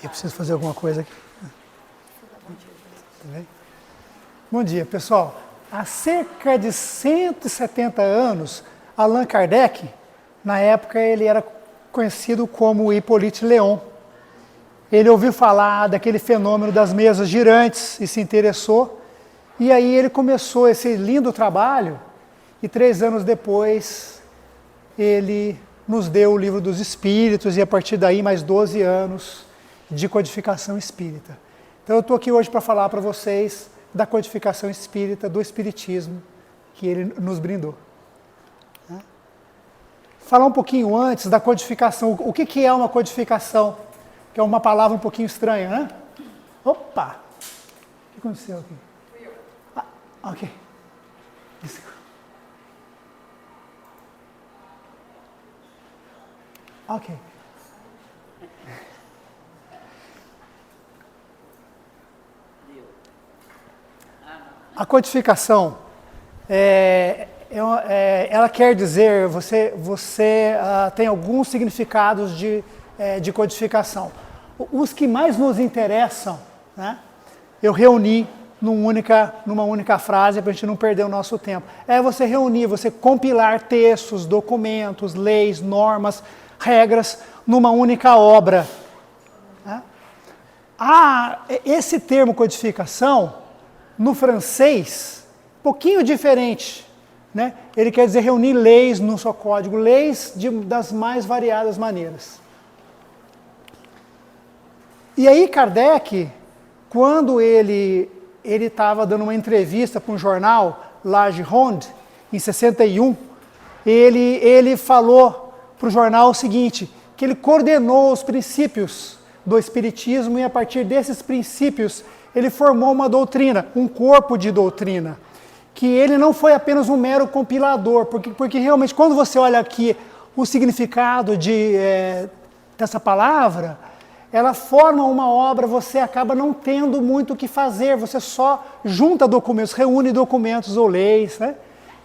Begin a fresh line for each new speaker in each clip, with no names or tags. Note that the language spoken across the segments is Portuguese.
Eu preciso fazer alguma coisa aqui. Tá bem? Bom dia, pessoal. Há cerca de 170 anos, Allan Kardec, na época ele era conhecido como Hippolyte Léon. Ele ouviu falar daquele fenômeno das mesas girantes e se interessou. E aí ele começou esse lindo trabalho e 3 anos depois ele nos deu o Livro dos Espíritos e a partir daí mais 12 anos de codificação espírita. Então eu estou aqui hoje para falar para vocês da codificação espírita, do espiritismo que ele nos brindou. Falar um pouquinho antes da codificação. O que é uma codificação? Que é uma palavra um pouquinho estranha, né? Opa! O que aconteceu aqui? Fui eu. Ok. Ok. A codificação, ela quer dizer, você tem alguns significados de codificação. Os que mais nos interessam, né, eu reuni numa única frase para a gente não perder o nosso tempo. É você reunir, você compilar textos, documentos, leis, normas, regras numa única obra. Né? Esse termo codificação, no francês, um pouquinho diferente. Né? Ele quer dizer reunir leis num só código, leis das mais variadas maneiras. E aí Kardec, quando ele estava dando uma entrevista para um jornal, L'Age Ronde, em 61, ele falou para o jornal o seguinte, que ele coordenou os princípios do Espiritismo e a partir desses princípios ele formou uma doutrina, um corpo de doutrina, que ele não foi apenas um mero compilador, porque realmente quando você olha aqui o significado dessa palavra, ela forma uma obra, você acaba não tendo muito o que fazer, você só junta documentos, reúne documentos ou leis, né?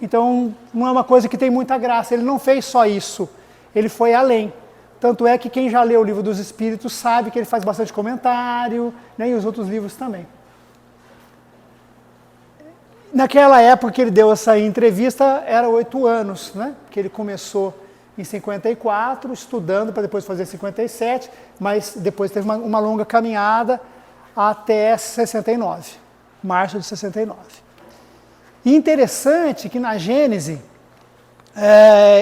Então não é uma coisa que tem muita graça, ele não fez só isso, ele foi além. Tanto é que quem já leu o Livro dos Espíritos sabe que ele faz bastante comentário, né, e os outros livros também. Naquela época que ele deu essa entrevista, era 8 anos, né, que ele começou em 54, estudando para depois fazer 57, mas depois teve uma longa caminhada até 69, março de 69. E interessante que na Gênese,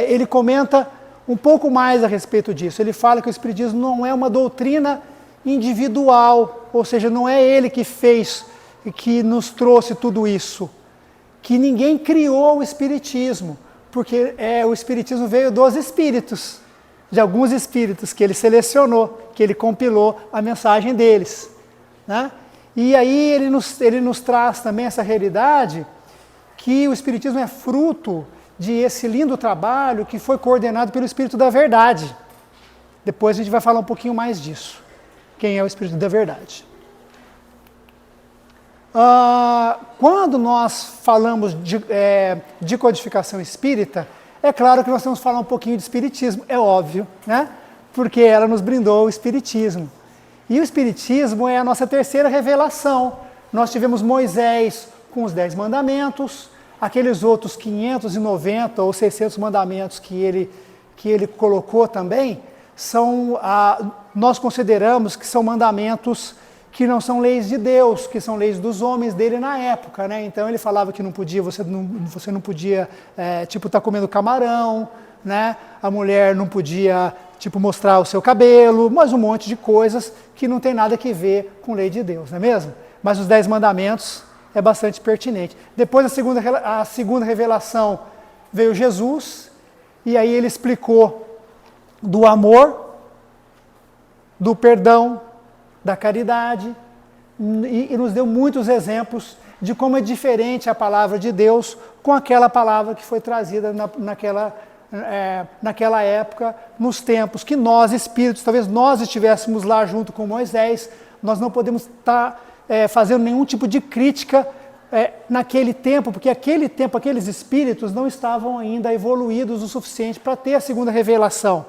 ele comenta um pouco mais a respeito disso. Ele fala que o Espiritismo não é uma doutrina individual, ou seja, não é ele que fez e que nos trouxe tudo isso, que ninguém criou o Espiritismo, porque o Espiritismo veio dos Espíritos, de alguns Espíritos que ele selecionou, que ele compilou a mensagem deles. Né? E aí ele nos traz também essa realidade que o Espiritismo é fruto de esse lindo trabalho que foi coordenado pelo Espírito da Verdade. Depois a gente vai falar um pouquinho mais disso. Quem é o Espírito da Verdade? Quando nós falamos de codificação espírita, é claro que nós temos que falar um pouquinho de Espiritismo, é óbvio, né? Porque ela nos brindou o Espiritismo. E o Espiritismo é a nossa terceira revelação. Nós tivemos Moisés com os 10 mandamentos, aqueles outros 590 ou 600 mandamentos que ele colocou também, nós consideramos que são mandamentos que não são leis de Deus, que são leis dos homens dele na época, né? Então ele falava que não podia, você não podia, estar comendo camarão, né? A mulher não podia, mostrar o seu cabelo, mas um monte de coisas que não tem nada a ver com lei de Deus, não é mesmo? Mas os 10 mandamentos é bastante pertinente. Depois a segunda revelação veio Jesus, e aí ele explicou do amor, do perdão, da caridade, e nos deu muitos exemplos de como é diferente a palavra de Deus com aquela palavra que foi trazida naquela época, nos tempos que nós, espíritos, talvez nós estivéssemos lá junto com Moisés, nós não podemos estar fazendo nenhum tipo de crítica naquele tempo, porque aquele tempo, aqueles espíritos não estavam ainda evoluídos o suficiente para ter a segunda revelação.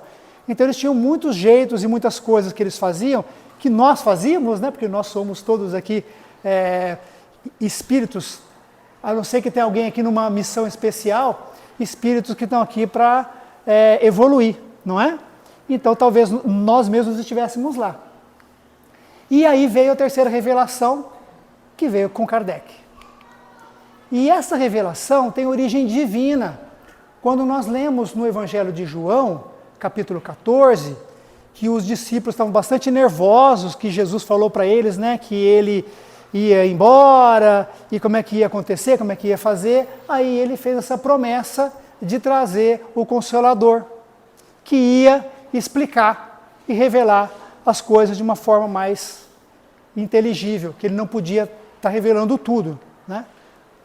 Então eles tinham muitos jeitos e muitas coisas que eles faziam, que nós fazíamos, né? Porque nós somos todos aqui espíritos, a não ser que tenha alguém aqui numa missão especial, espíritos que estão aqui para evoluir, não é? Então talvez nós mesmos estivéssemos lá. E aí veio a terceira revelação, que veio com Kardec. E essa revelação tem origem divina. Quando nós lemos no Evangelho de João, capítulo 14, que os discípulos estavam bastante nervosos, que Jesus falou para eles, né, que ele ia embora, e como é que ia acontecer, como é que ia fazer, aí ele fez essa promessa de trazer o Consolador, que ia explicar e revelar as coisas de uma forma mais inteligível, que ele não podia estar revelando tudo, né?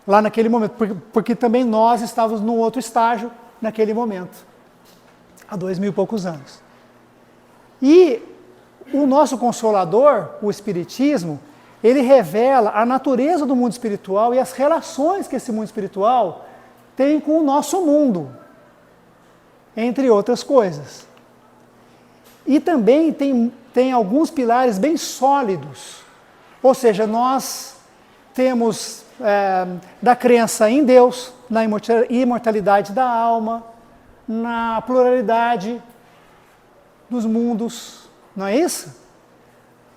Lá naquele momento, porque também nós estávamos num outro estágio naquele momento, há 2000 e poucos anos. E o nosso Consolador, o Espiritismo, ele revela a natureza do mundo espiritual e as relações que esse mundo espiritual tem com o nosso mundo, entre outras coisas. E também tem alguns pilares bem sólidos, ou seja, nós temos da crença em Deus, na imortalidade da alma, na pluralidade dos mundos, não é isso?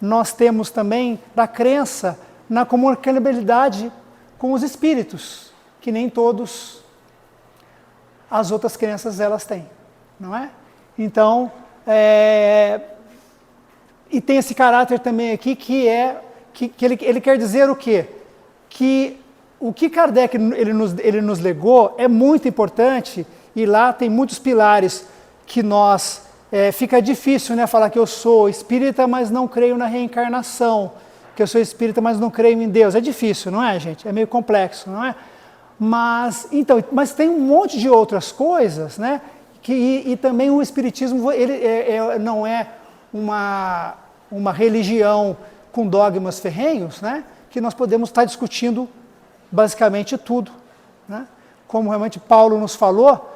Nós temos também da crença na comunicabilidade com os espíritos, que nem todos as outras crenças elas têm, não é? Então, e tem esse caráter também aqui que ele quer dizer o quê? Que o que Kardec ele nos legou é muito importante, e lá tem muitos pilares que nós... fica difícil, né, falar que eu sou espírita, mas não creio na reencarnação, que eu sou espírita, mas não creio em Deus. É difícil, não é, gente? É meio complexo, não é? Mas tem um monte de outras coisas, né? E também o espiritismo ele não é uma religião com dogmas ferrenhos, né? Que nós podemos estar discutindo basicamente tudo, né? Como realmente Paulo nos falou,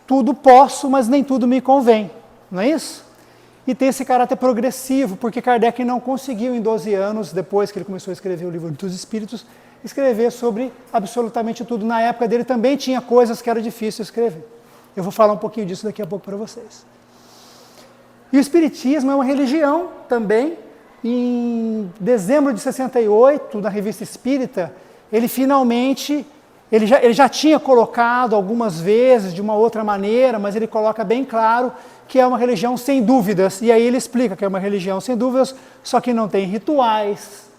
tudo posso, mas nem tudo me convém, não é isso? E tem esse caráter progressivo, porque Kardec não conseguiu em 12 anos, depois que ele começou a escrever o Livro dos Espíritos, escrever sobre absolutamente tudo. Na época dele também tinha coisas que era difícil escrever. Eu vou falar um pouquinho disso daqui a pouco para vocês. E o Espiritismo é uma religião também. Em dezembro de 68, na Revista Espírita, ele finalmente, ele já tinha colocado algumas vezes de uma outra maneira, mas ele coloca bem claro que é uma religião sem dúvidas. E aí ele explica que é uma religião sem dúvidas, só que não tem rituais,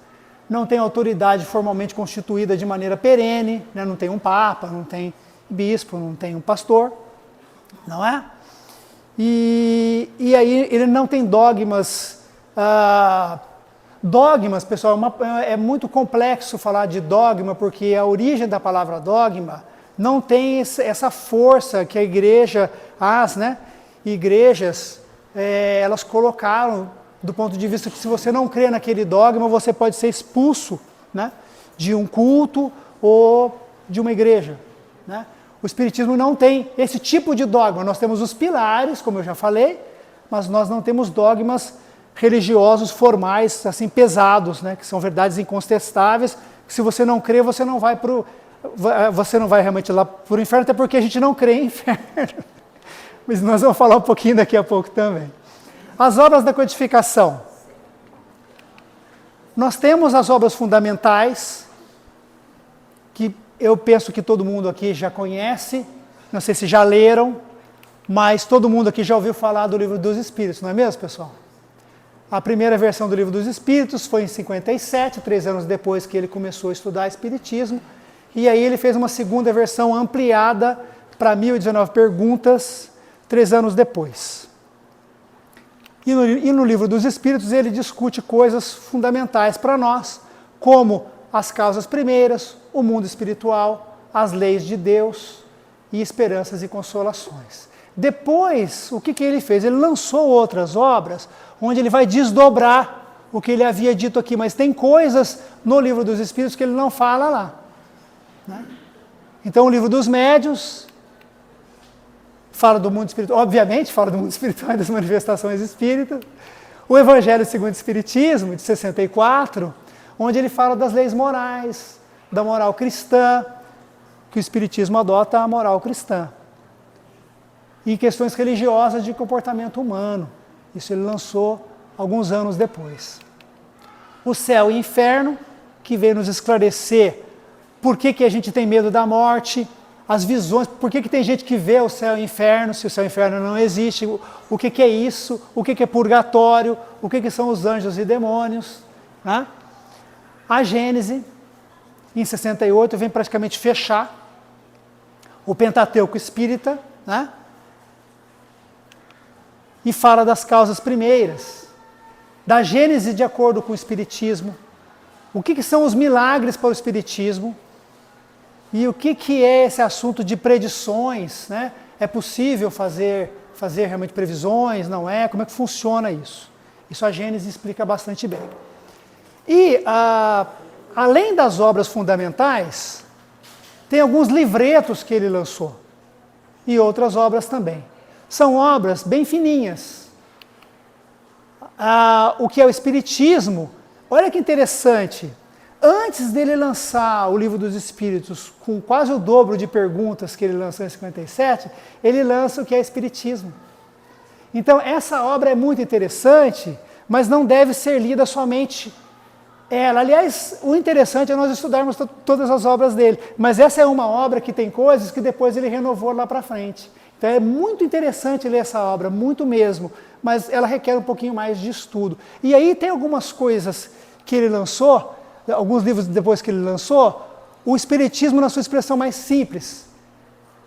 não tem autoridade formalmente constituída de maneira perene, né? Não tem um papa, não tem bispo, não tem um pastor, não é? E aí ele não tem dogmas. Dogmas, pessoal, é muito complexo falar de dogma, porque a origem da palavra dogma não tem essa força que a igreja, igrejas, elas colocaram do ponto de vista que se você não crê naquele dogma, você pode ser expulso, né, de um culto ou de uma igreja, né? O Espiritismo não tem esse tipo de dogma. Nós temos os pilares, como eu já falei, mas nós não temos dogmas religiosos formais, assim, pesados, né, que são verdades incontestáveis, que se você não crê, você não vai realmente lá para o inferno, até porque a gente não crê em inferno. Mas nós vamos falar um pouquinho daqui a pouco também. As obras da codificação. Nós temos as obras fundamentais, que eu penso que todo mundo aqui já conhece, não sei se já leram, mas todo mundo aqui já ouviu falar do Livro dos Espíritos, não é mesmo, pessoal? A primeira versão do Livro dos Espíritos foi em 57, 3 anos depois que ele começou a estudar Espiritismo, e aí ele fez uma segunda versão ampliada para 1019 perguntas, 3 anos depois. E no Livro dos Espíritos ele discute coisas fundamentais para nós, como as causas primeiras, o mundo espiritual, as leis de Deus e esperanças e consolações. Depois, o que ele fez? Ele lançou outras obras, onde ele vai desdobrar o que ele havia dito aqui, mas tem coisas no Livro dos Espíritos que ele não fala lá, né? Então, o Livro dos Médiuns fala do mundo espiritual, obviamente fala do mundo espiritual e das manifestações espíritas. O Evangelho segundo o Espiritismo, de 64, onde ele fala das leis morais, da moral cristã, que o Espiritismo adota a moral cristã. E questões religiosas de comportamento humano. Isso ele lançou alguns anos depois. O Céu e Inferno, que veio nos esclarecer por que a gente tem medo da morte, as visões, por que tem gente que vê o céu e o inferno, se o céu e o inferno não existe, o que é isso, o que é purgatório, o que são os anjos e demônios. Né? A Gênese, em 68, vem praticamente fechar o Pentateuco espírita, né? E fala das causas primeiras, da Gênese de acordo com o Espiritismo, o que são os milagres para o Espiritismo, e o que é esse assunto de predições, né? É possível fazer realmente previsões, não é? Como é que funciona isso? Isso a Gênese explica bastante bem. E, além das obras fundamentais, tem alguns livretos que ele lançou, e outras obras também. São obras bem fininhas. O que é o Espiritismo, olha que interessante, antes dele lançar o Livro dos Espíritos, com quase o dobro de perguntas que ele lançou em 57, ele lança o que é Espiritismo. Então, essa obra é muito interessante, mas não deve ser lida somente ela. Aliás, o interessante é nós estudarmos todas as obras dele, mas essa é uma obra que tem coisas que depois ele renovou lá para frente. Então, é muito interessante ler essa obra, muito mesmo, mas ela requer um pouquinho mais de estudo. E aí tem algumas coisas que ele lançou, alguns livros depois que ele lançou, o Espiritismo na sua expressão mais simples.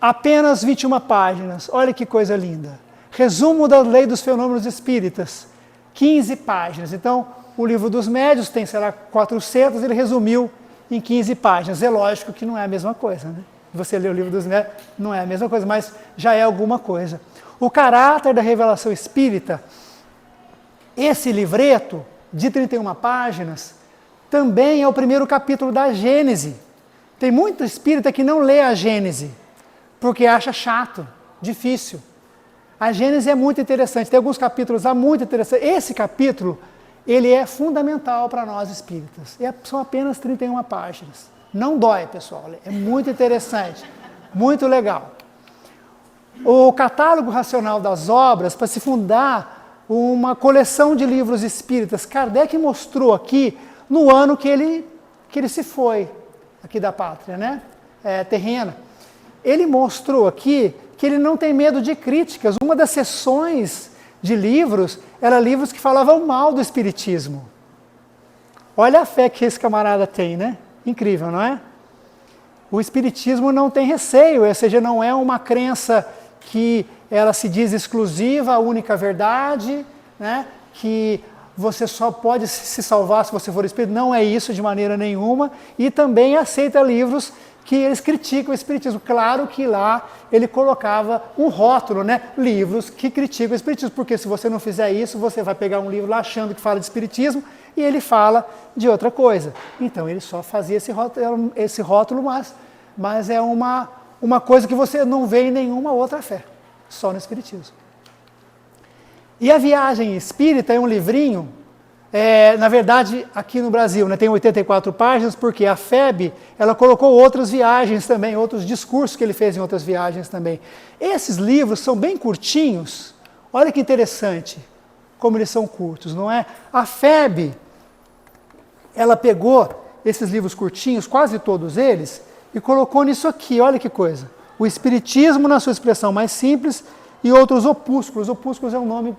Apenas 21 páginas, olha que coisa linda. Resumo da Lei dos Fenômenos Espíritas, 15 páginas. Então, o Livro dos Médiuns tem, sei lá, 400, ele resumiu em 15 páginas. É lógico que não é a mesma coisa, né? Você lê o Livro dos Médiuns, não é a mesma coisa, mas já é alguma coisa. O Caráter da Revelação Espírita, esse livreto de 31 páginas, também é o primeiro capítulo da Gênese. Tem muito espírita que não lê a Gênese, porque acha chato, difícil. A Gênese é muito interessante, tem alguns capítulos lá muito interessantes. Esse capítulo, ele é fundamental para nós espíritas. São apenas 31 páginas. Não dói, pessoal, é muito interessante, muito legal. O Catálogo Racional das Obras, para se fundar uma coleção de livros espíritas, Kardec mostrou aqui no ano que ele se foi aqui da pátria, né? Terrena. Ele mostrou aqui que ele não tem medo de críticas. Uma das sessões de livros era livros que falavam mal do Espiritismo. Olha a fé que esse camarada tem, né? Incrível, não é? O Espiritismo não tem receio, ou seja, não é uma crença que ela se diz exclusiva, a única verdade, né? Que você só pode se salvar se você for espírita. Não é isso de maneira nenhuma. E também aceita livros que eles criticam o Espiritismo. Claro que lá ele colocava um rótulo, né? Livros que criticam o Espiritismo. Porque se você não fizer isso, você vai pegar um livro lá achando que fala de Espiritismo e ele fala de outra coisa. Então ele só fazia esse rótulo, mas é uma coisa que você não vê em nenhuma outra fé. Só no Espiritismo. E a Viagem Espírita é um livrinho, na verdade, aqui no Brasil, né, tem 84 páginas, porque a FEB, ela colocou outras viagens também, outros discursos que ele fez em outras viagens também. Esses livros são bem curtinhos, olha que interessante, como eles são curtos, não é? A FEB, ela pegou esses livros curtinhos, quase todos eles, e colocou nisso aqui, olha que coisa. O Espiritismo na sua expressão mais simples e outros opúsculos. Opúsculos é um nome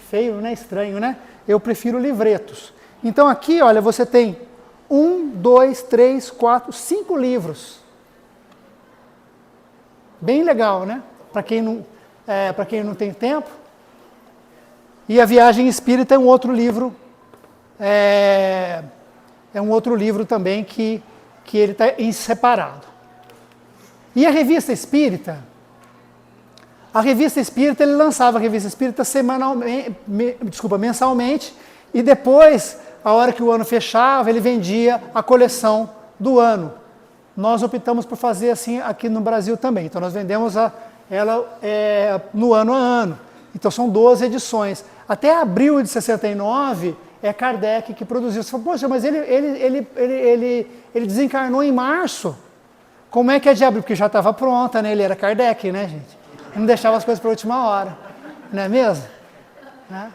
feio, né? Estranho, né? Eu prefiro livretos. Então aqui, olha, você tem 1, 2, 3, 4, 5 livros. Bem legal, né? Para quem não tem tempo. E a Viagem Espírita é um outro livro. É um outro livro também que ele está em separado. E a Revista Espírita? A Revista Espírita, ele lançava a Revista Espírita mensalmente, e depois, a hora que o ano fechava, ele vendia a coleção do ano. Nós optamos por fazer assim aqui no Brasil também. Então nós vendemos ela é no ano a ano. Então são 12 edições. Até abril de 69 é Kardec que produziu. Você fala, poxa, mas ele desencarnou em março. Como é que é de abril? Porque já estava pronta, né? Ele era Kardec, né, gente? Ele não deixava as coisas para a última hora. Não é mesmo? Né?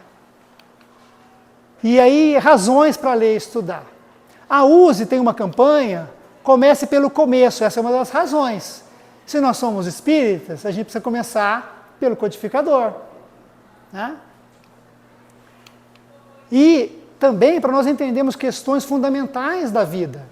E aí, razões para ler e estudar. A USE tem uma campanha, comece pelo começo, essa é uma das razões. Se nós somos espíritas, a gente precisa começar pelo codificador. Né? E também para nós entendermos questões fundamentais da vida.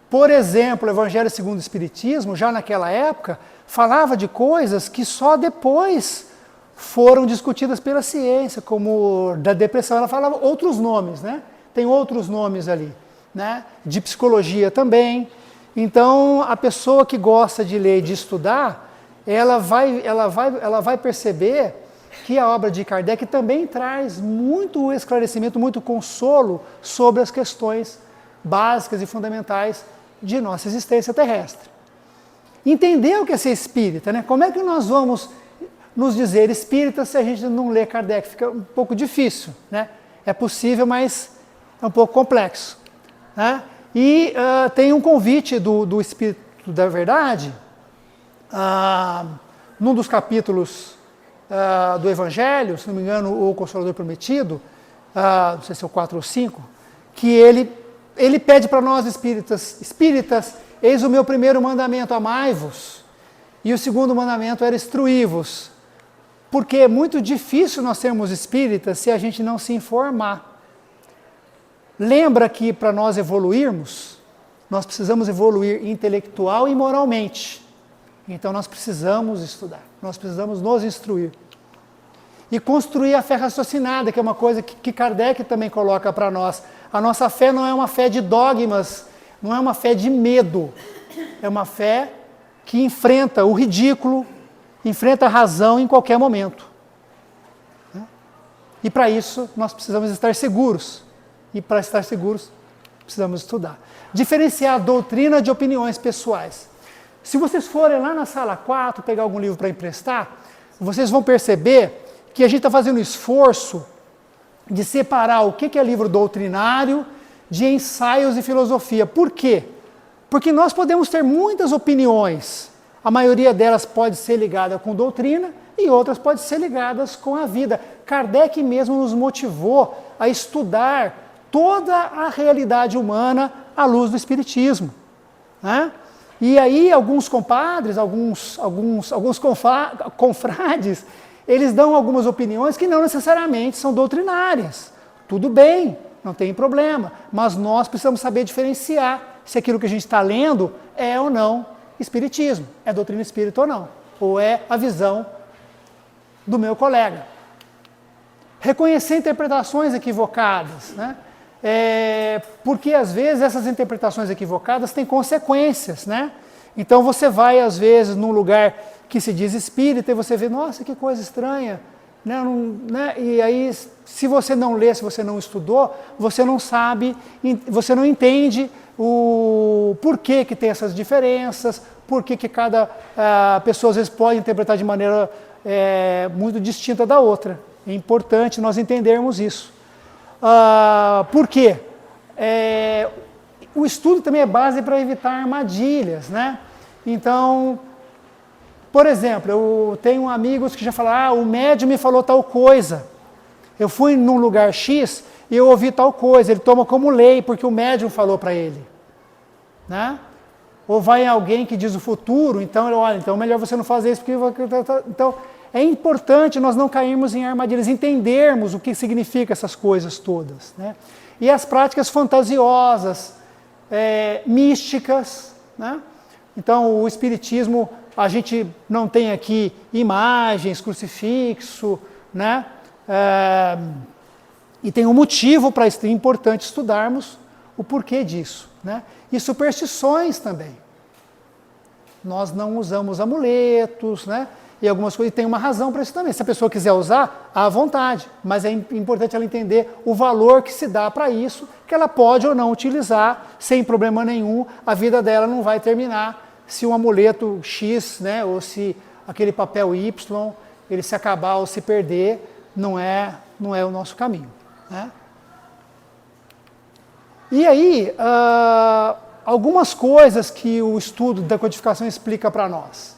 Por exemplo, o Evangelho segundo o Espiritismo, já naquela época, falava de coisas que só depois foram discutidas pela ciência, como da depressão. Ela falava outros nomes, né? Tem outros nomes ali, né? De psicologia também. Então, a pessoa que gosta de ler e de estudar, ela vai perceber que a obra de Kardec também traz muito esclarecimento, muito consolo sobre as questões básicas e fundamentais de nossa existência terrestre. Entender o que é ser espírita, né? Como é que nós vamos nos dizer espírita se a gente não lê Kardec? Fica um pouco difícil, né? É possível, mas é um pouco complexo. Né? E tem um convite do Espírito da Verdade, num dos capítulos do Evangelho, se não me engano, o Consolador Prometido, não sei se é o 4 ou 5, que ele pede para nós espíritas, eis o meu primeiro mandamento, amai-vos, e o segundo mandamento era instruí-vos, porque é muito difícil nós sermos espíritas se a gente não se informar. Lembra que para nós evoluirmos, nós precisamos evoluir intelectual e moralmente. Então nós precisamos estudar, nós precisamos nos instruir. E construir a fé raciocinada, que é uma coisa que Kardec também coloca para nós. A nossa fé não é uma fé de dogmas, não é uma fé de medo. É uma fé que enfrenta o ridículo, enfrenta a razão em qualquer momento. E para isso nós precisamos estar seguros. E para estar seguros, precisamos estudar. Diferenciar a doutrina de opiniões pessoais. Se vocês forem lá na sala 4, pegar algum livro para emprestar, vocês vão perceber que a gente está fazendo um esforço de separar o que é livro doutrinário de ensaios e filosofia. Por quê? Porque nós podemos ter muitas opiniões. A maioria delas pode ser ligada com doutrina e outras podem ser ligadas com a vida. Kardec mesmo nos motivou a estudar toda a realidade humana à luz do Espiritismo. Né? E aí alguns compadres, alguns confrades, eles dão algumas opiniões que não necessariamente são doutrinárias. Tudo bem, não tem problema, mas nós precisamos saber diferenciar se aquilo que a gente está lendo é ou não Espiritismo, é doutrina espírita ou não, ou é a visão do meu colega. Reconhecer interpretações equivocadas, né? Porque às vezes essas interpretações equivocadas têm consequências, né? Então você vai às vezes num lugar que se diz espírita e você vê, nossa, que coisa estranha, né? E aí se você não lê, se você não estudou, você não sabe, você não entende o porquê que tem essas diferenças, porquê que cada pessoa às vezes pode interpretar de maneira muito distinta da outra. É importante nós entendermos isso. Por quê? O estudo também é base para evitar armadilhas, né? Então, por exemplo, eu tenho amigos que já falaram, o médium me falou tal coisa. Eu fui num lugar X e eu ouvi tal coisa, ele toma como lei, porque o médium falou para ele. Né? Ou vai em alguém que diz o futuro, então ele olha, então é melhor você não fazer isso, porque... Então, é importante nós não cairmos em armadilhas, entendermos o que significa essas coisas todas. Né? E as práticas fantasiosas, místicas. Né? Então, o Espiritismo, a gente não tem aqui imagens, crucifixo, né? E tem um motivo para isso, é importante estudarmos o porquê disso. Né? E superstições também. Nós não usamos amuletos, né? E algumas coisas, tem uma razão para isso também. Se a pessoa quiser usar, à vontade, mas é importante ela entender o valor que se dá para isso, que ela pode ou não utilizar sem problema nenhum, a vida dela não vai terminar se um amuleto X, né, ou se aquele papel Y, ele se acabar ou se perder, não é o nosso caminho, né? E aí, algumas coisas que o estudo da codificação explica para nós.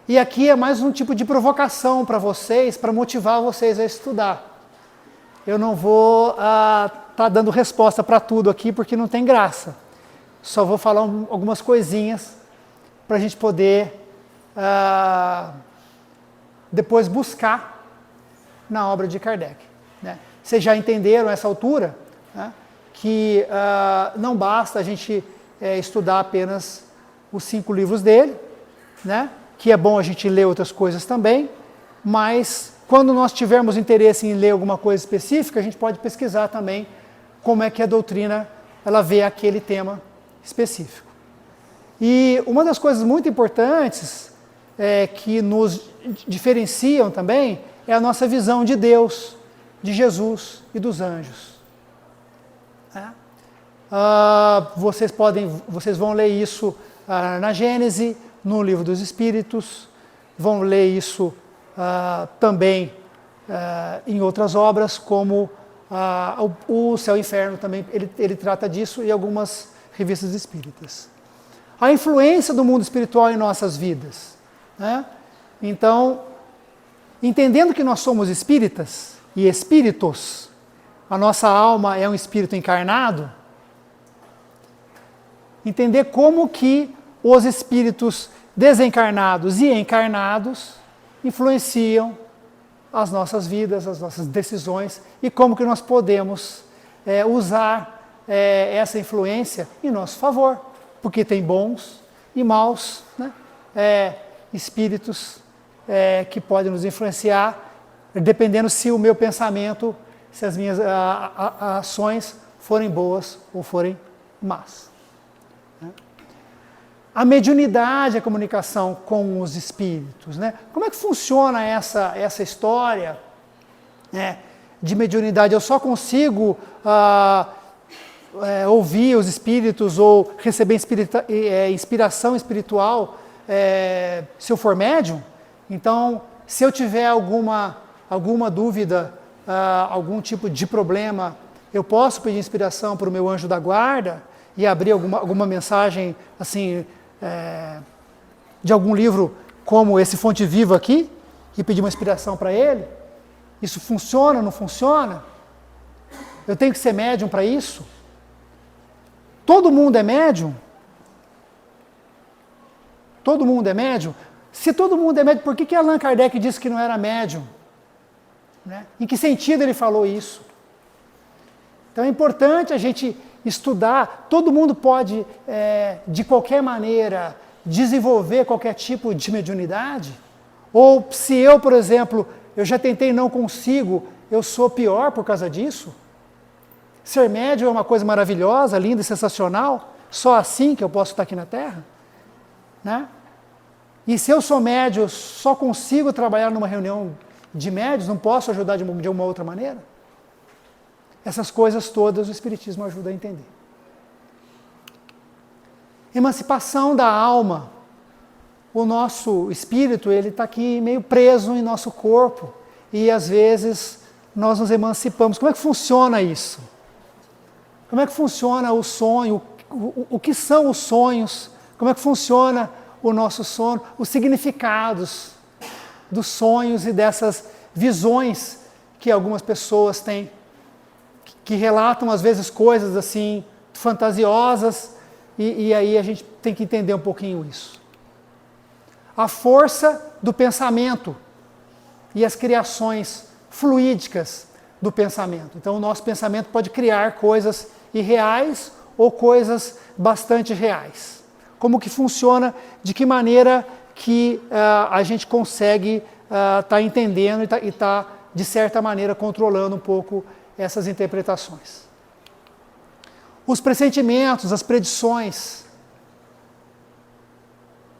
E aqui é mais um tipo de provocação para vocês, para motivar vocês a estudar. Eu não vou tá dando resposta para tudo aqui, porque não tem graça. Só vou falar algumas coisinhas para a gente poder depois buscar na obra de Kardec, né? Vocês já entenderam a essa altura, né, que não basta a gente estudar apenas os 5 livros dele, né, que é bom a gente ler outras coisas também, mas quando nós tivermos interesse em ler alguma coisa específica, a gente pode pesquisar também como é que a doutrina ela vê aquele tema específico. E uma das coisas muito importantes que nos diferenciam também é a nossa visão de Deus, de Jesus e dos anjos. Vocês vão ler isso na Gênese, no Livro dos Espíritos, vão ler isso também em outras obras, como o Céu e o Inferno também, ele trata disso, e algumas revistas espíritas. A influência do mundo espiritual em nossas vidas, né? Então, entendendo que nós somos espíritas e espíritos, a nossa alma é um espírito encarnado, entender como que os espíritos desencarnados e encarnados influenciam as nossas vidas, as nossas decisões, e como que nós podemos usar essa influência em nosso favor, porque tem bons e maus, né, espíritos que podem nos influenciar, dependendo se o meu pensamento, se as minhas ações forem boas ou forem más. A mediunidade, a comunicação com os espíritos, né? Como é que funciona essa história, né, de mediunidade? Eu só consigo ouvir os espíritos ou receber inspiração espiritual se eu for médium? Então, se eu tiver alguma dúvida, algum tipo de problema, eu posso pedir inspiração para o meu anjo da guarda e abrir alguma mensagem assim, de algum livro como esse Fonte Viva aqui, e pedir uma inspiração para ele? Isso funciona, não funciona? Eu tenho que ser médium para isso? Todo mundo é médium? Todo mundo é médium? Se todo mundo é médium, por que Allan Kardec disse que não era médium? Né? Em que sentido ele falou isso? Então é importante a gente estudar. Todo mundo pode, de qualquer maneira, desenvolver qualquer tipo de mediunidade? Ou se eu, por exemplo, eu já tentei e não consigo, eu sou pior por causa disso? Ser médium é uma coisa maravilhosa, linda e sensacional, só assim que eu posso estar aqui na Terra? Né? E se eu sou médium, eu só consigo trabalhar numa reunião de médios, não posso ajudar de uma outra maneira? Essas coisas todas o Espiritismo ajuda a entender. Emancipação da alma. O nosso espírito, ele está aqui meio preso em nosso corpo, e às vezes nós nos emancipamos. Como é que funciona isso? Como é que funciona o sonho? O que são os sonhos? Como é que funciona o nosso sono? Os significados dos sonhos e dessas visões que algumas pessoas têm, que relatam às vezes coisas assim fantasiosas, e aí a gente tem que entender um pouquinho isso. A força do pensamento e as criações fluídicas do pensamento. Então o nosso pensamento pode criar coisas irreais ou coisas bastante reais. Como que funciona, de que maneira que a gente consegue estar entendendo e tá, de certa maneira, controlando um pouco essas interpretações. Os pressentimentos, as predições.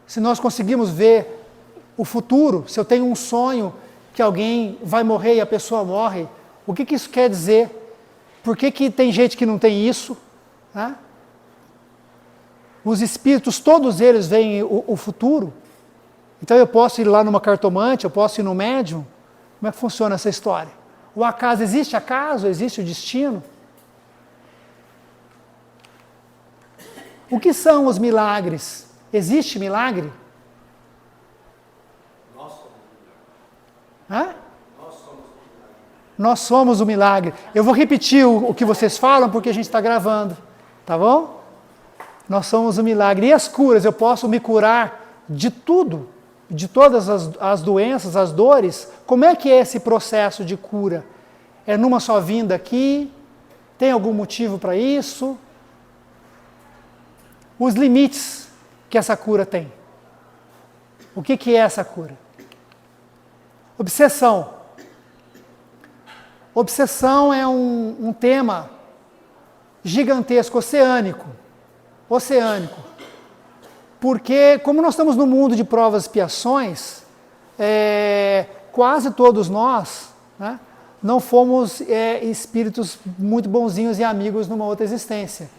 Se nós conseguimos ver o futuro, se eu tenho um sonho que alguém vai morrer e a pessoa morre, o que isso quer dizer? Por que tem gente que não tem isso? Né? os espíritos, todos eles veem o futuro. Então eu posso ir lá numa cartomante, eu posso ir no médium. Como é que funciona essa história? O acaso, existe acaso? Existe o destino? O que são os milagres? Existe milagre?
Nós somos o milagre.
Hã?
Nós somos o milagre.
Nós somos o milagre. Eu vou repetir o que vocês falam porque a gente está gravando. Tá bom? Nós somos o milagre. E as curas? Eu posso me curar de tudo? De todas as doenças, as dores? Como é que é esse processo de cura? É numa só vinda aqui? Tem algum motivo para isso? Os limites que essa cura tem. O que é essa cura? Obsessão. Obsessão é um tema gigantesco, oceânico. Porque, como nós estamos no mundo de provas e expiações, quase todos nós, né, não fomos espíritos muito bonzinhos e amigos numa outra existência.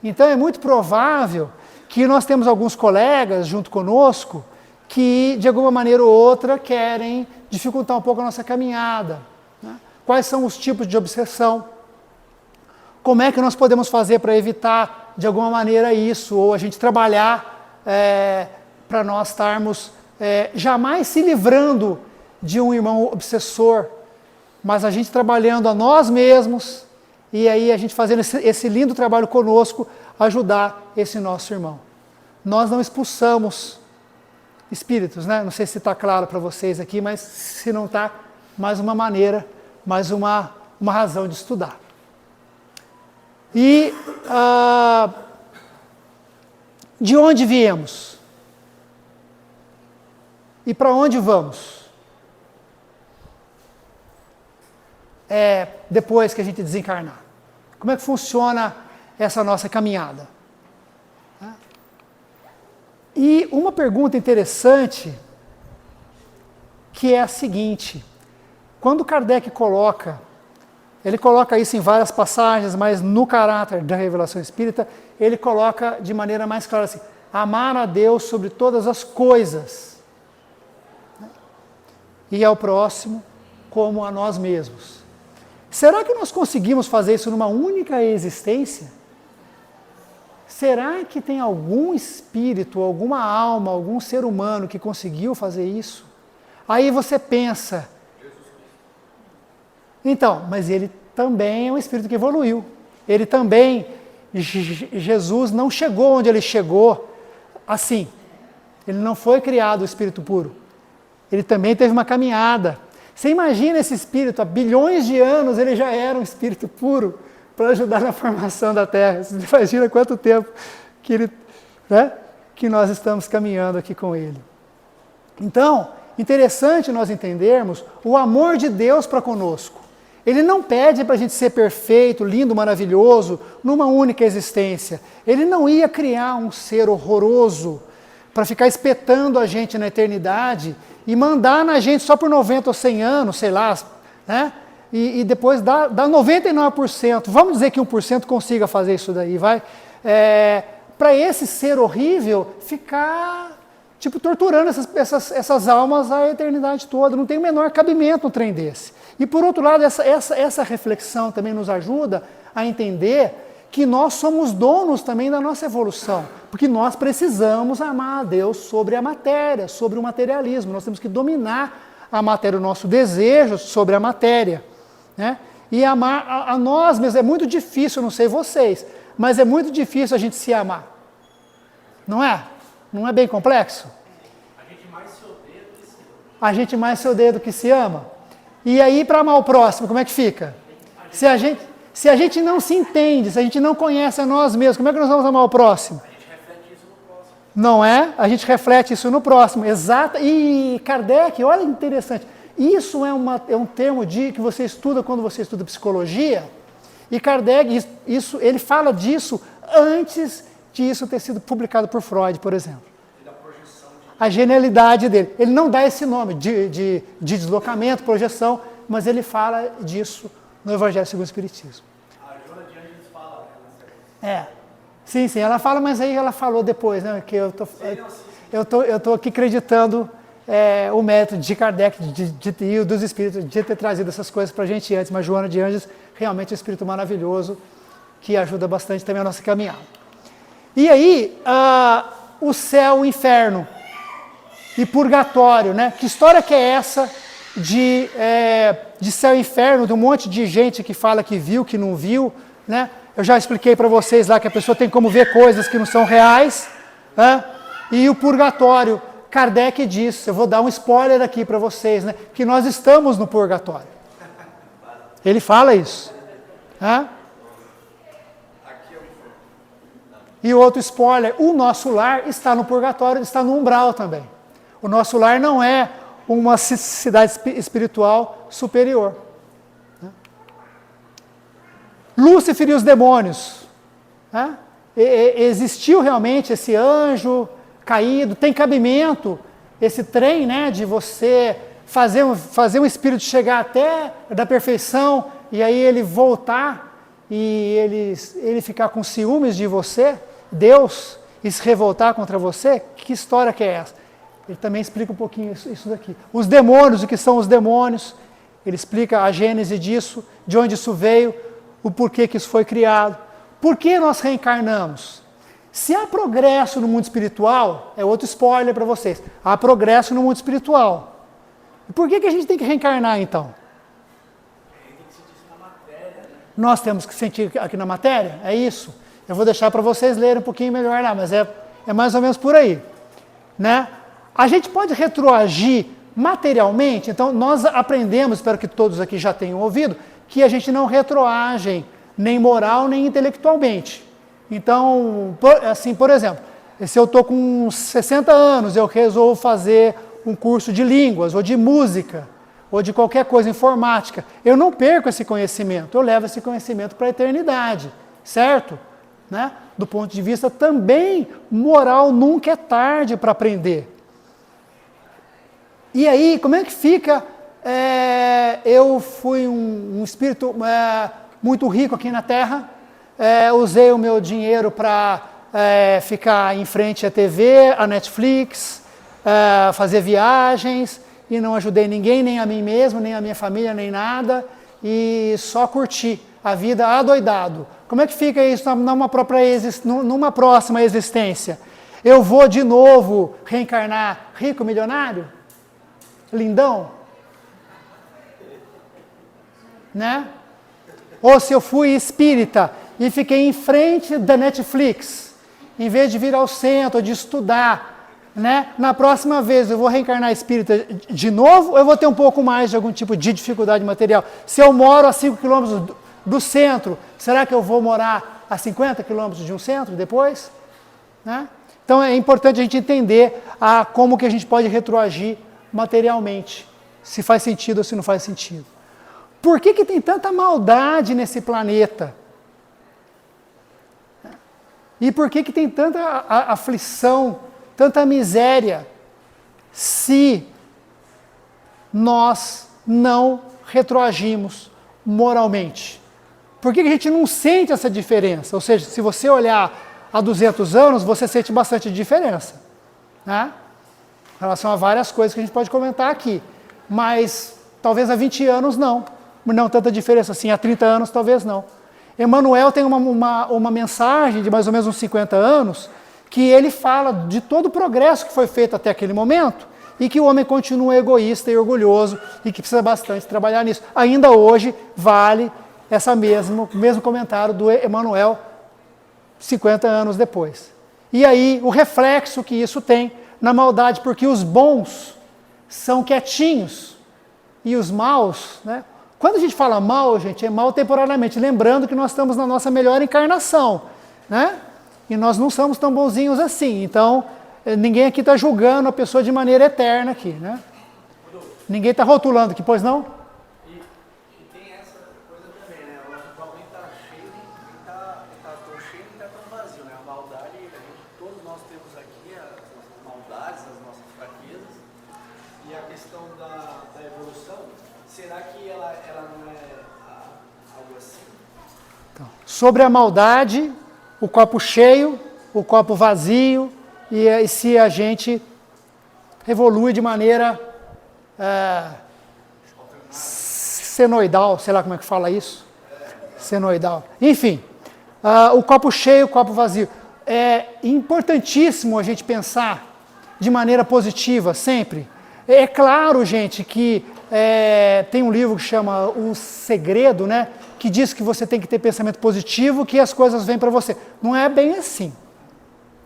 Então é muito provável que nós temos alguns colegas junto conosco que, de alguma maneira ou outra, querem dificultar um pouco a nossa caminhada. Né? Quais são os tipos de obsessão? Como é que nós podemos fazer para evitar, de alguma maneira, isso? Ou a gente trabalhar para nós estarmos jamais se livrando de um irmão obsessor, mas a gente trabalhando a nós mesmos, e aí a gente fazendo esse lindo trabalho conosco, ajudar esse nosso irmão. Nós não expulsamos espíritos, né? Não sei se está claro para vocês aqui, mas se não está, mais uma maneira, mais uma razão de estudar. E de onde viemos? E para onde vamos? Depois que a gente desencarnar. Como é que funciona essa nossa caminhada? E uma pergunta interessante, que é a seguinte: quando Kardec ele coloca isso em várias passagens, mas no caráter da revelação espírita, ele coloca de maneira mais clara assim: amar a Deus sobre todas as coisas, e ao próximo como a nós mesmos. Será que nós conseguimos fazer isso numa única existência? Será que tem algum espírito, alguma alma, algum ser humano que conseguiu fazer isso? Aí você pensa, então, mas ele também é um espírito que evoluiu. Ele também, Jesus não chegou onde ele chegou assim. Ele não foi criado o espírito puro. Ele também teve uma caminhada. Você imagina esse espírito, há bilhões de anos ele já era um espírito puro para ajudar na formação da Terra. Você imagina quanto tempo que nós estamos caminhando aqui com ele. Então, interessante nós entendermos o amor de Deus para conosco. Ele não pede para a gente ser perfeito, lindo, maravilhoso, numa única existência. Ele não ia criar um ser horroroso para ficar espetando a gente na eternidade e mandar na gente só por 90 ou 100 anos, sei lá, né? E depois dá 99%. Vamos dizer que 1% consiga fazer isso daí, vai? Para esse ser horrível ficar, torturando essas almas a eternidade toda. Não tem o menor cabimento um trem desse. E por outro lado, essa reflexão também nos ajuda a entender que nós somos donos também da nossa evolução, porque nós precisamos amar a Deus sobre a matéria, sobre o materialismo. Nós temos que dominar a matéria, o nosso desejo sobre a matéria, né? E amar a nós mesmos. É muito difícil, não sei vocês, mas é muito difícil a gente se amar. Não é? Não é bem complexo?
A gente mais se odeia do que se ama.
A gente mais se odeia do que se ama. E aí, para amar o próximo, como é que fica? Se a gente não se entende, se a gente não conhece a nós mesmos, como é que nós vamos amar o próximo?
A gente reflete isso no próximo.
Não é? A gente reflete isso no próximo, exato. E Kardec, olha que interessante, isso é um termo que você estuda quando você estuda psicologia, e Kardec, ele fala disso antes de isso ter sido publicado por Freud, por exemplo. A genialidade dele. Ele não dá esse nome de deslocamento, projeção, mas ele fala disso no Evangelho segundo o Espiritismo.
A Joana de Ângeles fala, né?
Sim, sim, ela fala, mas aí ela falou depois, né? Que eu tô aqui acreditando o método de Kardec e dos espíritos de ter trazido essas coisas para a gente antes, mas Joana de Anjos realmente é um espírito maravilhoso que ajuda bastante também a nossa caminhada. E aí, o céu, o inferno e purgatório, né? Que história que é essa de céu e inferno, de um monte de gente que fala que viu, que não viu, né? Eu já expliquei para vocês lá que a pessoa tem como ver coisas que não são reais, né? E o purgatório, Kardec diz, eu vou dar um spoiler aqui para vocês, né? Que nós estamos no purgatório. Ele fala isso. Né? E outro spoiler, o nosso lar está no purgatório, está no umbral também. O nosso lar não é uma cidade espiritual superior. Né? Lúcifer e os demônios. Né? Existiu realmente esse anjo caído, tem cabimento esse trem, né, de você fazer um espírito chegar até da perfeição e aí ele voltar e ele ficar com ciúmes de você, Deus, e se revoltar contra você? Que história que é essa? Ele também explica um pouquinho isso daqui. Os demônios, o que são os demônios? Ele explica a gênese disso, de onde isso veio, o porquê que isso foi criado. Por que nós reencarnamos? Se há progresso no mundo espiritual, é outro spoiler para vocês, há progresso no mundo espiritual. E por que a gente tem que reencarnar então? Nós temos que sentir aqui na matéria? É isso? Eu vou deixar para vocês lerem um pouquinho melhor lá, mas é mais ou menos por aí. Né? A gente pode retroagir materialmente, então nós aprendemos, espero que todos aqui já tenham ouvido, que a gente não retroage nem moral nem intelectualmente. Então, assim, por exemplo, se eu estou com 60 anos, eu resolvo fazer um curso de línguas, ou de música, ou de qualquer coisa informática, eu não perco esse conhecimento, eu levo esse conhecimento para a eternidade, certo? Né? Do ponto de vista também moral, nunca é tarde para aprender. E aí, como é que fica? Eu fui um espírito muito rico aqui na Terra, usei o meu dinheiro para ficar em frente à TV, à Netflix, fazer viagens, e não ajudei ninguém, nem a mim mesmo, nem a minha família, nem nada, e só curti a vida adoidado. Como é que fica isso numa próxima existência? Eu vou de novo reencarnar rico, milionário? Lindão? Né? Ou se eu fui espírita e fiquei em frente da Netflix, em vez de vir ao centro, de estudar, né? Na próxima vez eu vou reencarnar espírita de novo, ou eu vou ter um pouco mais de algum tipo de dificuldade material? Se eu moro a 5 quilômetros do centro, será que eu vou morar a 50 quilômetros de um centro depois? Né? Então é importante a gente entender como que a gente pode retroagir materialmente, se faz sentido ou se não faz sentido. Por que tem tanta maldade nesse planeta? E por que tem tanta aflição, tanta miséria, se nós não retroagimos moralmente? Por que a gente não sente essa diferença? Ou seja, se você olhar há 200 anos, você sente bastante diferença. Né? Em relação a várias coisas que a gente pode comentar aqui. Mas talvez há 20 anos não tanta diferença assim, há 30 anos talvez não. Emmanuel tem uma mensagem de mais ou menos uns 50 anos, que ele fala de todo o progresso que foi feito até aquele momento, e que o homem continua egoísta e orgulhoso, e que precisa bastante trabalhar nisso. Ainda hoje vale mesmo comentário do Emmanuel 50 anos depois. E aí o reflexo que isso tem na maldade, porque os bons são quietinhos, e os maus, né? Quando a gente fala mal, gente, é mal temporariamente, lembrando que nós estamos na nossa melhor encarnação, né? E nós não somos tão bonzinhos assim, então ninguém aqui está julgando a pessoa de maneira eterna aqui, né? Ninguém está rotulando aqui, pois não?
E tem essa coisa também, né? O nosso copo nem está cheio, nem tá tão cheio, nem está tão vazio, né? A maldade, todos nós temos aqui as nossas maldades, as nossas fraquezas, e a questão da evolução, será que ela não é algo assim?
Então, sobre a maldade, o copo cheio, o copo vazio, e se a gente evolui de maneira senoidal, sei lá como é que fala isso, senoidal. Enfim, o copo cheio, o copo vazio. É importantíssimo a gente pensar de maneira positiva sempre. É claro, gente, que tem um livro que chama O Segredo, né? Que diz que você tem que ter pensamento positivo, que as coisas vêm para você. Não é bem assim.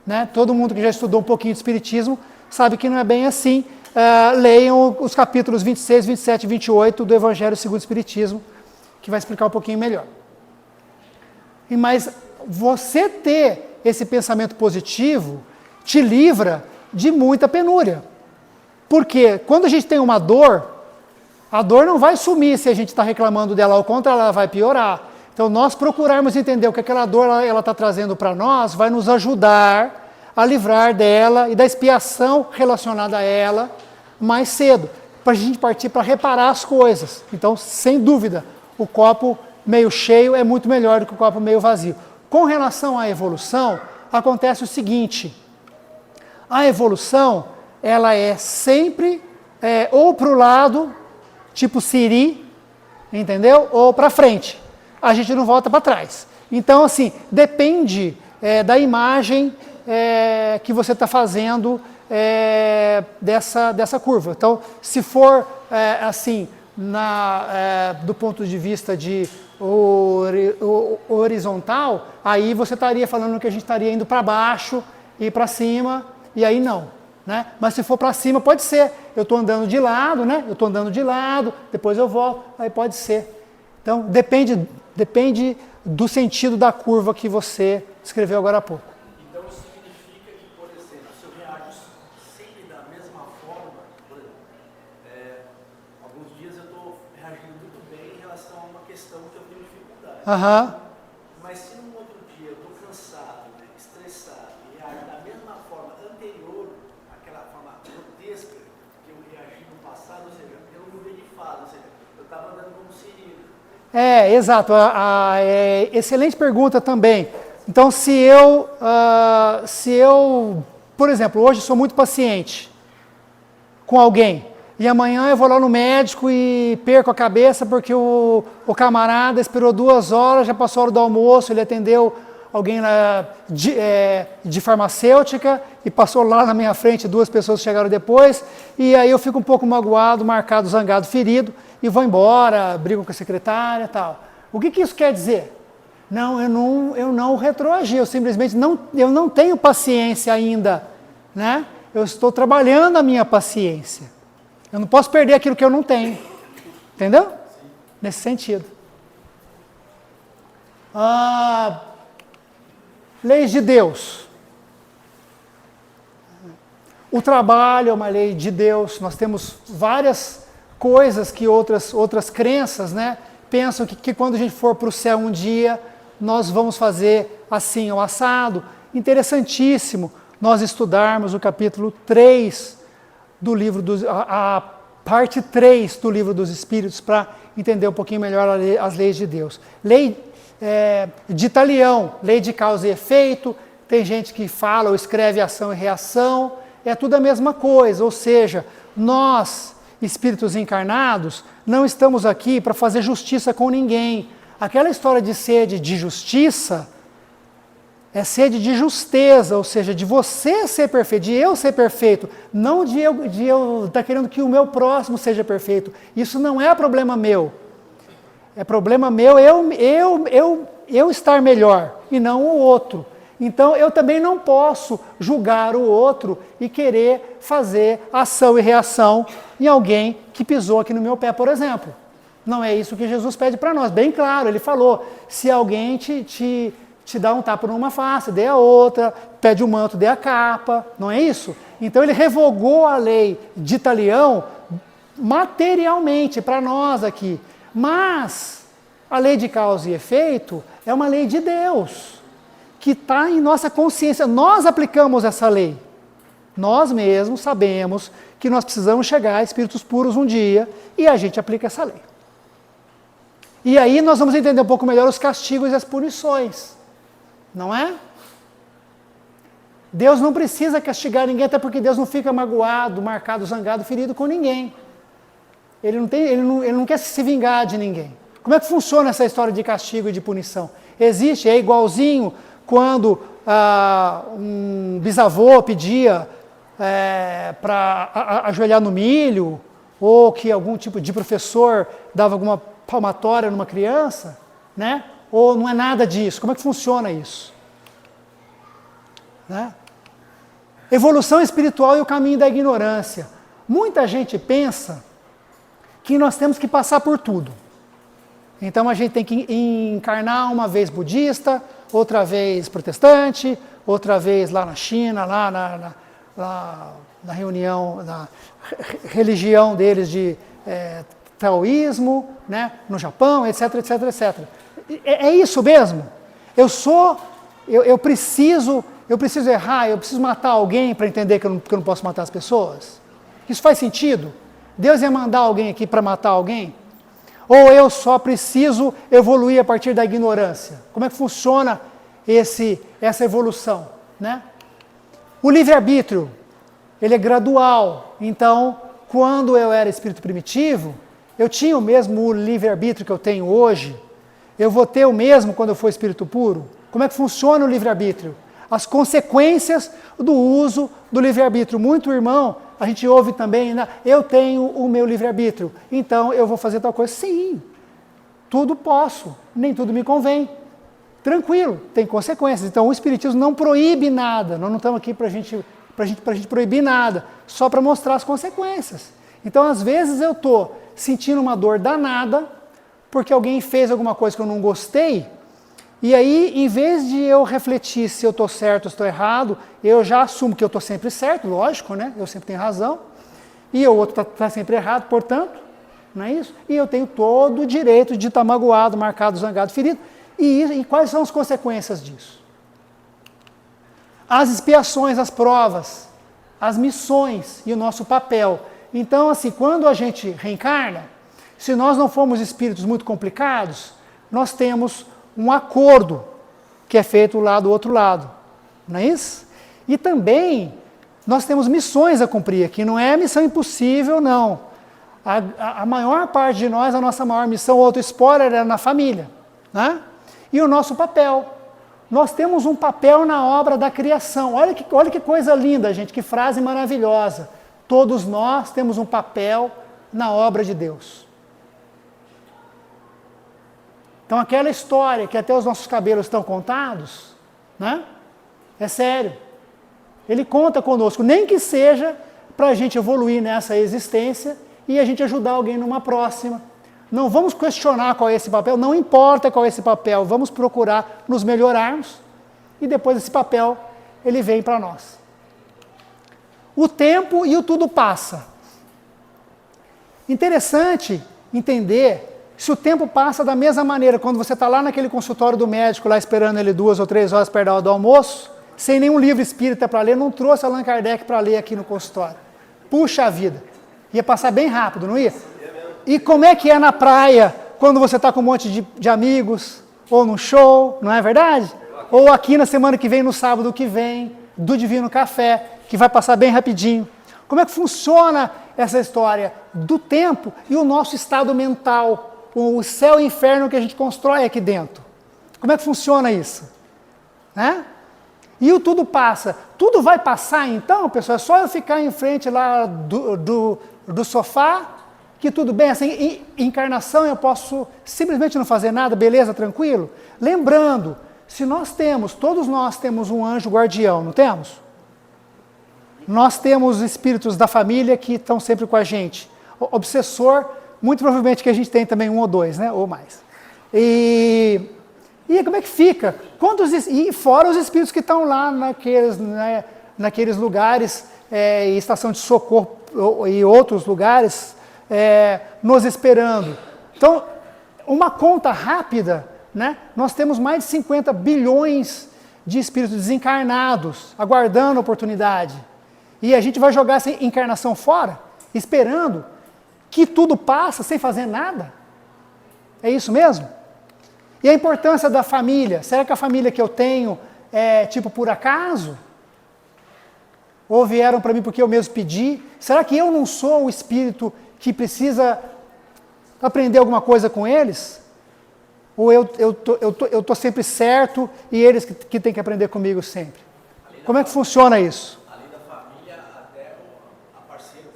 Né? Todo mundo que já estudou um pouquinho de Espiritismo sabe que não é bem assim. Leiam os capítulos 26, 27 e 28 do Evangelho segundo o Espiritismo, que vai explicar um pouquinho melhor. Mas você ter esse pensamento positivo te livra de muita penúria. Porque quando a gente tem uma dor, a dor não vai sumir se a gente está reclamando dela, ao contrário, ela vai piorar. Então, nós procurarmos entender o que aquela dor ela está trazendo para nós, vai nos ajudar a livrar dela e da expiação relacionada a ela mais cedo, para a gente partir para reparar as coisas. Então, sem dúvida, o copo meio cheio é muito melhor do que o copo meio vazio. Com relação à evolução, acontece o seguinte: a evolução, ela é sempre ou para o lado, tipo Siri, entendeu? Ou para frente. A gente não volta para trás. Então, assim, depende da imagem que você está fazendo dessa curva. Então, se for assim, do ponto de vista de horizontal, aí você estaria falando que a gente estaria indo para baixo e para cima, e aí não. Né? Mas se for para cima, pode ser. Eu estou andando de lado, né? Eu estou andando de lado, depois eu volto, aí pode ser. Então, depende do sentido da curva que você escreveu agora há pouco.
Então, isso significa que, por exemplo, se eu reajo sempre da mesma forma, por exemplo, alguns dias eu estou reagindo muito bem em relação a uma questão que eu tenho dificuldade. Mas se num outro dia eu estou cansado, né, estressado, e reajo da mesma forma anterior, aquela forma grotesca que eu reagi no passado, ou seja, eu não mudei de fase, ou seja, eu estava andando como Siri.
Exato. Excelente pergunta também. Então, se eu, por exemplo, hoje sou muito paciente com alguém, e amanhã eu vou lá no médico e perco a cabeça porque o camarada esperou 2 horas, já passou a hora do almoço, ele atendeu alguém lá de farmacêutica e passou lá na minha frente, 2 pessoas chegaram depois, e aí eu fico um pouco magoado, marcado, zangado, ferido, e vou embora, brigo com a secretária e tal. O que isso quer dizer? Não, eu não retroagi, eu simplesmente não tenho paciência ainda, né? Eu estou trabalhando a minha paciência. Eu não posso perder aquilo que eu não tenho. Entendeu? Sim. Nesse sentido. Leis de Deus. O trabalho é uma lei de Deus. Nós temos várias coisas que outras crenças, né, pensam que quando a gente for para o céu um dia, nós vamos fazer assim ou assado. Interessantíssimo nós estudarmos o capítulo 3 do livro a parte 3 do livro dos Espíritos para entender um pouquinho melhor as leis de Deus. Lei de Talião, lei de causa e efeito, tem gente que fala ou escreve ação e reação, é tudo a mesma coisa, ou seja, nós, espíritos encarnados, não estamos aqui para fazer justiça com ninguém. Aquela história de sede de justiça é sede de justeza, ou seja, de você ser perfeito, de eu ser perfeito, não de eu estar querendo que o meu próximo seja perfeito. Isso não é problema meu. É problema meu eu estar melhor e não o outro. Então, eu também não posso julgar o outro e querer fazer ação e reação em alguém que pisou aqui no meu pé, por exemplo. Não é isso que Jesus pede para nós. Bem claro, ele falou, se alguém te dá um tapa numa face, dê a outra, pede o manto, dê a capa, não é isso? Então, ele revogou a lei de Talião materialmente para nós aqui. Mas a lei de causa e efeito é uma lei de Deus, que está em nossa consciência. Nós aplicamos essa lei. Nós mesmos sabemos que nós precisamos chegar a espíritos puros um dia e a gente aplica essa lei. E aí nós vamos entender um pouco melhor os castigos e as punições. Não é? Deus não precisa castigar ninguém, até porque Deus não fica magoado, marcado, zangado, ferido com ninguém. Ele não quer se vingar de ninguém. Como é que funciona essa história de castigo e de punição? Existe, é igualzinho quando um bisavô pedia para ajoelhar no milho, ou que algum tipo de professor dava alguma palmatória numa criança, né? Ou não é nada disso? Como é que funciona isso? Né? Evolução espiritual e o caminho da ignorância. Muita gente pensa que nós temos que passar por tudo. Então a gente tem que encarnar uma vez budista, outra vez protestante, outra vez lá na China, lá na reunião, na religião deles de taoísmo, né, no Japão, etc, etc, etc. É isso mesmo? Eu preciso errar, eu preciso matar alguém para entender que eu não posso matar as pessoas? Isso faz sentido? Deus ia mandar alguém aqui para matar alguém? Ou eu só preciso evoluir a partir da ignorância? Como é que funciona essa evolução? Né? O livre-arbítrio, ele é gradual. Então, quando eu era espírito primitivo, eu tinha o mesmo livre-arbítrio que eu tenho hoje. Eu vou ter o mesmo quando eu for espírito puro? Como é que funciona o livre-arbítrio? As consequências do uso do livre-arbítrio. Muito irmão, a gente ouve também, né? Eu tenho o meu livre-arbítrio, então eu vou fazer tal coisa. Sim, tudo posso, nem tudo me convém. Tranquilo, tem consequências. Então o Espiritismo não proíbe nada, nós não estamos aqui para a gente proibir nada, só para mostrar as consequências. Então às vezes eu estou sentindo uma dor danada, porque alguém fez alguma coisa que eu não gostei, e aí, em vez de eu refletir se eu estou certo ou estou errado, eu já assumo que eu estou sempre certo, lógico, né? Eu sempre tenho razão, e o outro está sempre errado, portanto, não é isso? E eu tenho todo o direito de estar magoado, marcado, zangado, ferido. E quais são as consequências disso? As expiações, as provas, as missões e o nosso papel. Então, assim, quando a gente reencarna, se nós não formos espíritos muito complicados, nós temos um acordo que é feito lá do outro lado, não é isso? E também nós temos missões a cumprir aqui, não é missão impossível, não. A maior parte de nós, a nossa maior missão, outro spoiler, é na família, né? E o nosso papel. Nós temos um papel na obra da criação. Olha que coisa linda, gente, que frase maravilhosa. Todos nós temos um papel na obra de Deus. Então aquela história que até os nossos cabelos estão contados, né? É sério. Ele conta conosco, nem que seja para a gente evoluir nessa existência e a gente ajudar alguém numa próxima. Não vamos questionar qual é esse papel, não importa qual é esse papel, vamos procurar nos melhorarmos e depois esse papel, ele vem para nós. O tempo e o tudo passa. Interessante entender se o tempo passa da mesma maneira, quando você está lá naquele consultório do médico, lá esperando ele 2 ou 3 horas perto da hora do almoço, sem nenhum livro espírita para ler, não trouxe Allan Kardec para ler aqui no consultório. Puxa vida, ia passar bem rápido, não ia? E como é que é na praia, quando você está com um monte de amigos, ou num show, não é verdade? Ou aqui na semana que vem, no sábado que vem, do Divino Café, que vai passar bem rapidinho. Como é que funciona essa história do tempo e o nosso estado mental? O céu e o inferno que a gente constrói aqui dentro. Como é que funciona isso? Né? E o tudo passa. Tudo vai passar então, pessoal? É só eu ficar em frente lá do sofá, que tudo bem, assim, encarnação eu posso simplesmente não fazer nada, beleza, tranquilo? Lembrando, se todos nós temos um anjo guardião, não temos? Nós temos espíritos da família que estão sempre com a gente. Obsessor, muito provavelmente que a gente tem também 1 ou 2, né? Ou mais. E como é que fica? E fora os espíritos que estão lá naqueles lugares, estação de socorro e outros lugares, nos esperando. Então, uma conta rápida, né? Nós temos mais de 50 bilhões de espíritos desencarnados, aguardando a oportunidade. E a gente vai jogar essa encarnação fora, esperando que tudo passa sem fazer nada? É isso mesmo? E a importância da família? Será que a família que eu tenho é tipo por acaso? Ou vieram para mim porque eu mesmo pedi? Será que eu não sou o espírito que precisa aprender alguma coisa com eles? Ou eu tô sempre certo e eles que têm que aprender comigo sempre? Como é que funciona isso?
Além da família, até a parceiro.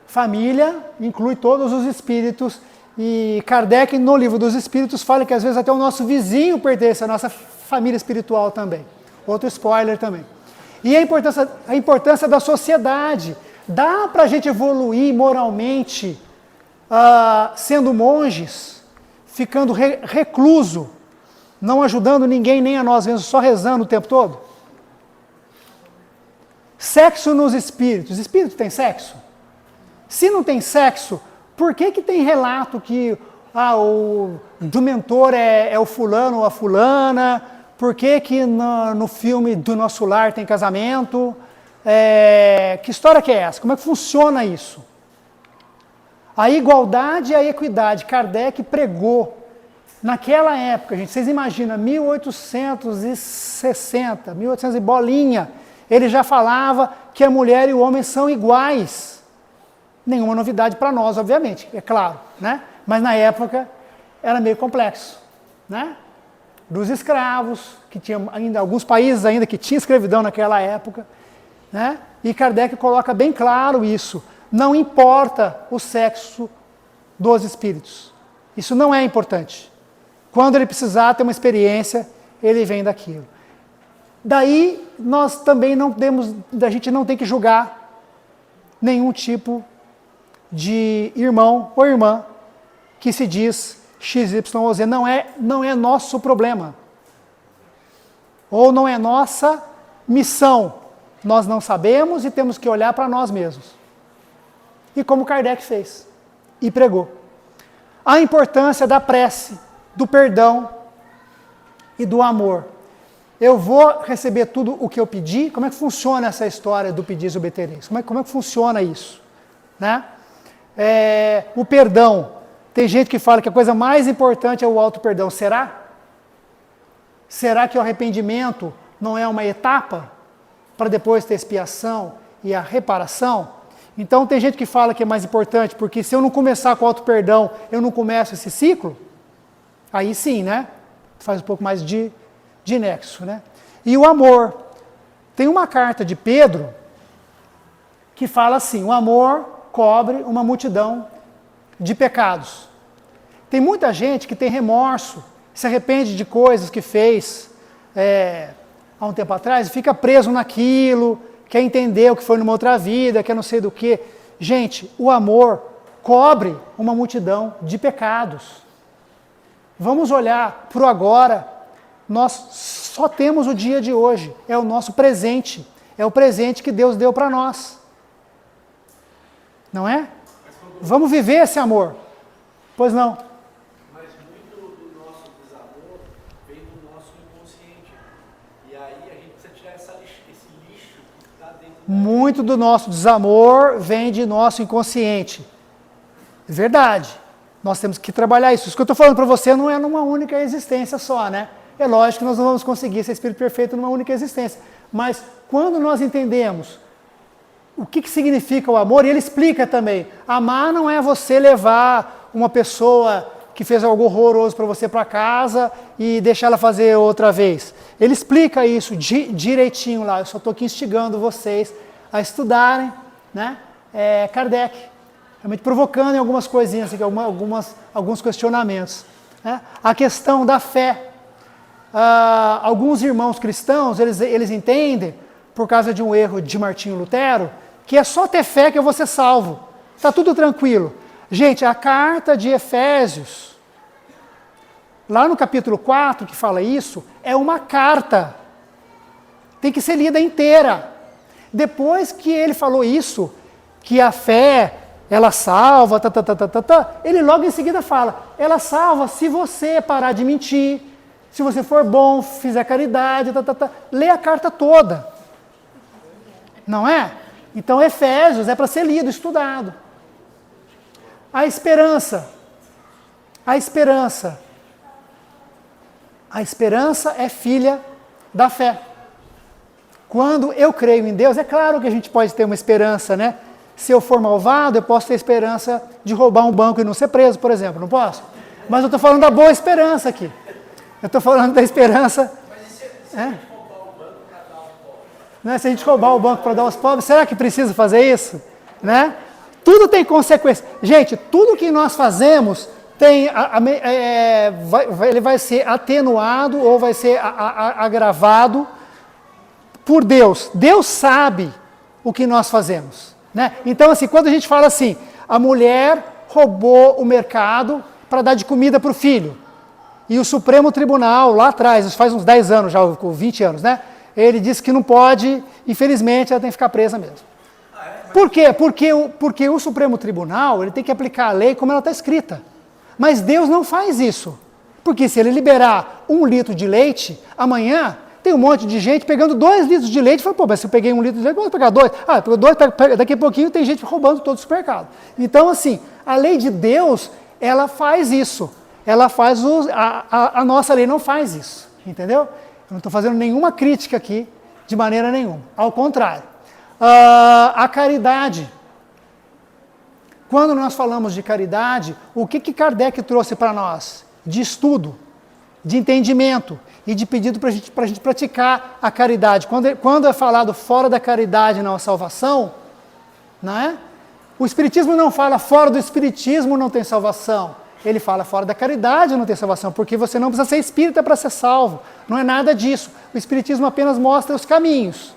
Família inclui todos os espíritos. E Kardec, no Livro dos Espíritos, fala que às vezes até o nosso vizinho pertence à nossa família espiritual também. Outro spoiler também. E a importância da sociedade. Dá para a gente evoluir moralmente sendo monges, ficando recluso, não ajudando ninguém, nem a nós mesmos, só rezando o tempo todo? Sexo nos espíritos. Espírito tem sexo? Se não tem sexo, por que tem relato que do mentor é o fulano ou a fulana? Por que no filme do Nosso Lar tem casamento? Que história que é essa? Como é que funciona isso? A igualdade e a equidade. Kardec pregou naquela época, gente. Vocês imaginam, 1860, 1800 e bolinha. Ele já falava que a mulher e o homem são iguais. Nenhuma novidade para nós, obviamente, é claro, né? Mas na época era meio complexo, né? Dos escravos, que tinha ainda alguns países ainda que tinha escravidão naquela época, né? E Kardec coloca bem claro isso. Não importa o sexo dos espíritos. Isso não é importante. Quando ele precisar ter uma experiência, ele vem daquilo. Daí nós também a gente não tem que julgar nenhum tipo de irmão ou irmã que se diz XYZ. Não é nosso problema. Ou não é nossa missão. Nós não sabemos e temos que olhar para nós mesmos. E como Kardec fez e pregou. A importância da prece, do perdão e do amor. Eu vou receber tudo o que eu pedi? Como é que funciona essa história do pedis e obtereis? Como é que funciona isso? Né? O perdão. Tem gente que fala que a coisa mais importante é o auto-perdão. Será? Será que o arrependimento não é uma etapa para depois ter expiação e a reparação? Então tem gente que fala que é mais importante, porque se eu não começar com o auto-perdão, eu não começo esse ciclo? Aí sim, né? Faz um pouco mais de nexo, né? E o amor. Tem uma carta de Pedro que fala assim: o amor cobre uma multidão de pecados. Tem muita gente que tem remorso, se arrepende de coisas que fez há um tempo atrás e fica preso naquilo, quer entender o que foi numa outra vida, quer não sei do que. Gente, o amor cobre uma multidão de pecados. Vamos olhar para o agora. Nós só temos o dia de hoje, é o nosso presente, é o presente que Deus deu para nós. Não é? Vamos viver esse amor. Pois não?
Mas muito do nosso desamor vem do nosso inconsciente. E aí a gente precisa tirar esse lixo que está dentro da gente.
Muito do nosso desamor vem de nosso inconsciente. Verdade. Nós temos que trabalhar isso. Isso que eu estou falando para você não é numa única existência só, né? É lógico que nós não vamos conseguir ser espírito perfeito numa única existência. Mas quando nós entendemos o que significa o amor, e ele explica também, amar não é você levar uma pessoa que fez algo horroroso para você para casa e deixar ela fazer outra vez. Ele explica isso direitinho lá. Eu só estou aqui instigando vocês a estudarem, né? Kardec, realmente provocando em algumas coisinhas, assim, alguns questionamentos. Né? A questão da fé. Alguns irmãos cristãos, eles entendem, por causa de um erro de Martinho Lutero, que é só ter fé que eu vou ser salvo. Está tudo tranquilo. Gente, a carta de Efésios, lá no capítulo 4, que fala isso, é uma carta. Tem que ser lida inteira. Depois que ele falou isso, que a fé, ela salva, ele logo em seguida fala, ela salva se você parar de mentir, se você for bom, fizer caridade, lê a carta toda. Não é? Então, Efésios é para ser lido, estudado. A esperança. A esperança. A esperança é filha da fé. Quando eu creio em Deus, é claro que a gente pode ter uma esperança, né? Se eu for malvado, eu posso ter esperança de roubar um banco e não ser preso, por exemplo, não posso? Mas eu estou falando da boa esperança aqui. Eu estou falando da esperança...
Mas e se a gente roubar o banco para dar aos pobres?
Né? Se a gente roubar o banco para dar aos pobres, será que precisa fazer isso? Né? Tudo tem consequência. Gente, tudo que nós fazemos tem, ele vai ser atenuado ou vai ser agravado por Deus. Deus sabe o que nós fazemos. Né? Então, assim, quando a gente fala assim, a mulher roubou o mercado para dar de comida para o filho. E o Supremo Tribunal, lá atrás, faz uns 10 anos, já 20 anos, né? Ele disse que não pode, infelizmente, ela tem que ficar presa mesmo. Por quê? Porque o Supremo Tribunal ele tem que aplicar a lei como ela está escrita. Mas Deus não faz isso. Porque se ele liberar 1 litro de leite, amanhã tem um monte de gente pegando 2 litros de leite e fala, pô, mas se eu peguei 1 litro de leite, eu vou pegar 2. Ah, pegou 2, daqui a pouquinho tem gente roubando todo o supermercado. Então, assim, a lei de Deus, ela faz isso. Ela faz a nossa lei não faz isso. Entendeu? Eu não estou fazendo nenhuma crítica aqui, de maneira nenhuma. Ao contrário. A caridade. Quando nós falamos de caridade, o que Kardec trouxe para nós? De estudo, de entendimento e de pedido para a gente praticar a caridade. Quando é falado fora da caridade não há salvação, não é? O Espiritismo não fala fora do Espiritismo não tem salvação. Ele fala fora da caridade não tem salvação, porque você não precisa ser espírita para ser salvo. Não é nada disso. O Espiritismo apenas mostra os caminhos.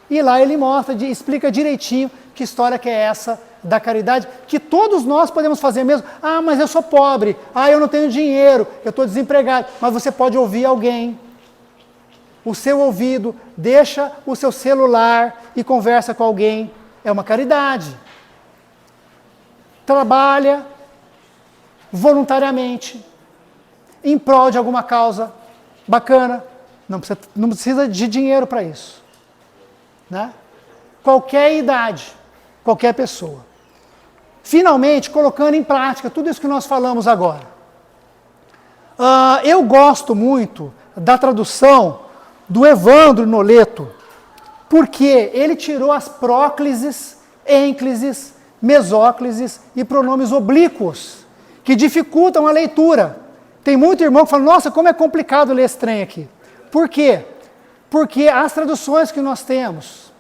E lá ele mostra, explica direitinho que história que é essa da caridade, que todos nós podemos fazer mesmo. Ah, mas eu sou pobre. Ah, eu não tenho dinheiro. Eu estou desempregado. Mas você pode ouvir alguém. O seu ouvido, deixa o seu celular e conversa com alguém. É uma caridade. Trabalha voluntariamente em prol de alguma causa bacana. Não precisa de dinheiro para isso. Né? Qualquer idade, qualquer pessoa. Finalmente, colocando em prática tudo isso que nós falamos agora. Eu gosto muito da tradução do Evandro Noleto, porque ele tirou as próclises, ênclises, mesóclises e pronomes oblíquos, que dificultam a leitura. Tem muito irmão que fala, nossa, como é complicado ler esse trem aqui. Por quê? Porque as traduções que nós temos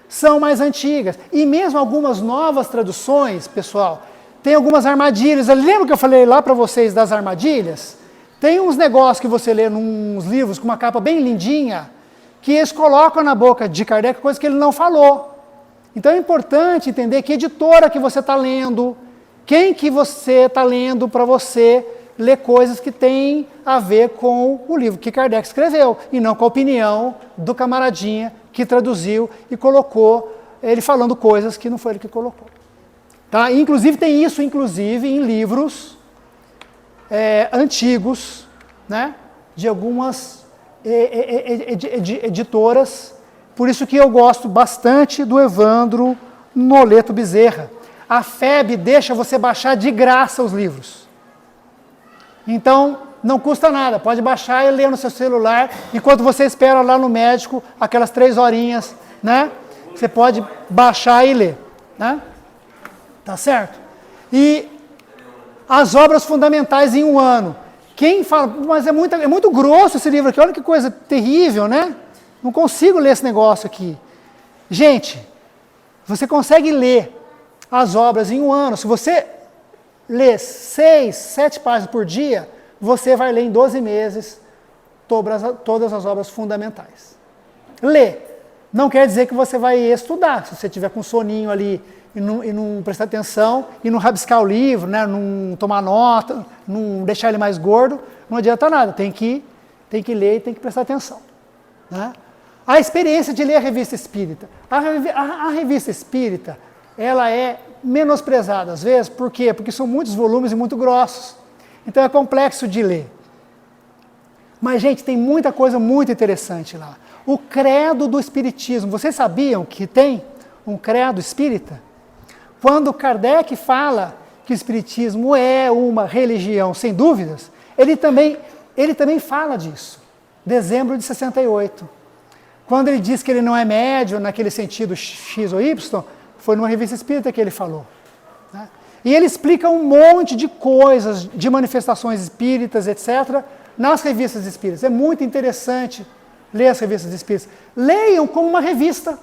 são mais antigas. E mesmo algumas novas traduções, pessoal, tem algumas armadilhas. Lembra que eu falei lá para vocês das armadilhas? Tem uns negócios que você lê nos livros com uma capa bem lindinha, que eles colocam na boca de Kardec coisa que ele não falou. Então é importante entender que editora que você está lendo, quem que você está lendo para você ler coisas que têm a ver com o livro que Kardec escreveu, e não com a opinião do camaradinha que traduziu e colocou, ele falando coisas que não foi ele que colocou. Tá? Inclusive tem isso em livros antigos, né, de algumas editoras, por isso que eu gosto bastante do Evandro Noleto Bezerra. A FEB deixa você baixar de graça os livros. Então, não custa nada, pode baixar e ler no seu celular, enquanto você espera lá no médico, aquelas 3 horinhas, né? Você pode baixar e ler, né? Tá certo? E as obras fundamentais em 1 ano. Quem fala, mas é muito grosso esse livro aqui, olha que coisa terrível, né? Não consigo ler esse negócio aqui. Gente, você consegue ler as obras em 1 ano. Se você ler 6, 7 páginas por dia, você vai ler em 12 meses todas as obras fundamentais. Ler não quer dizer que você vai estudar. Se você tiver com soninho ali e não prestar atenção, e não rabiscar o livro, né, não tomar nota, não deixar ele mais gordo, não adianta nada. Tem que ler e tem que prestar atenção. Né? A experiência de ler a revista espírita. A revista espírita, ela é menosprezada às vezes, por quê? Porque são muitos volumes e muito grossos. Então é complexo de ler. Mas, gente, tem muita coisa muito interessante lá. O credo do espiritismo. Vocês sabiam que tem um credo espírita? Quando Kardec fala que o espiritismo é uma religião, sem dúvidas, ele também ele também fala disso. Dezembro de 68. Quando ele diz que ele não é médium, naquele sentido X ou Y, foi numa revista espírita que ele falou. Né? E ele explica um monte de coisas, de manifestações espíritas, etc., nas revistas espíritas. É muito interessante ler as revistas espíritas. Leiam como uma revista.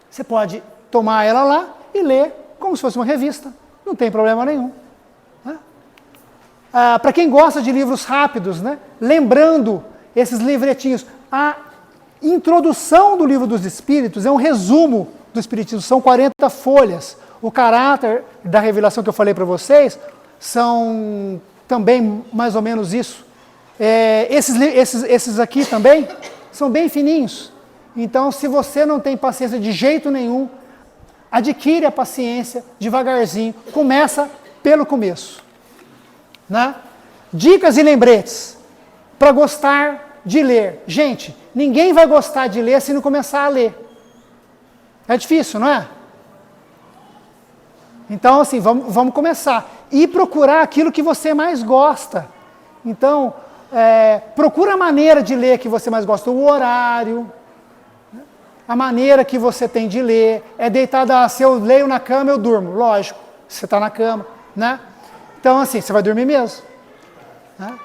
Você pode tomar ela lá e ler como se fosse uma revista. Não tem problema nenhum. Né? Para quem gosta de livros rápidos, né? Lembrando esses livretinhos, a introdução do Livro dos Espíritos é um resumo do Espiritismo, são 40 folhas. O caráter da revelação que eu falei para vocês são também mais ou menos isso. Esses aqui também são bem fininhos. Então, se você não tem paciência de jeito nenhum, adquire a paciência devagarzinho, começa pelo começo. Né? Dicas e lembretes para gostar de ler. Gente, ninguém vai gostar de ler se não começar a ler. É difícil, não é? Então, assim, vamos começar. E procurar aquilo que você mais gosta. Então, procura a maneira de ler que você mais gosta, o horário, né? A maneira que você tem de ler. É deitado, se eu leio na cama, eu durmo. Lógico, você está na cama, né? Então, assim, você vai dormir mesmo. Né?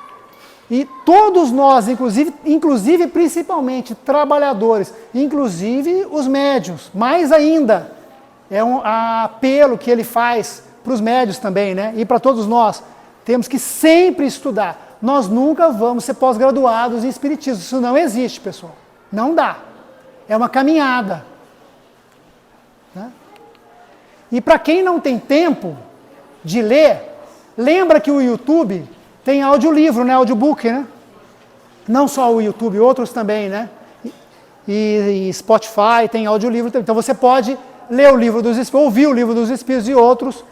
E todos nós, inclusive principalmente trabalhadores, inclusive os médiuns, mais ainda, é um apelo que ele faz para os médiuns também, né? E para todos nós, temos que sempre estudar. Nós nunca vamos ser pós-graduados em Espiritismo, isso não existe, pessoal. Não dá. É uma caminhada. Né? E para quem não tem tempo de ler, lembra que o YouTube tem audiolivro, né? Audiobook, né? Não só o YouTube, outros também, né? E Spotify tem audiolivro também. Então você pode ler o livro dos Espíritos, ouvir o livro dos Espíritos e outros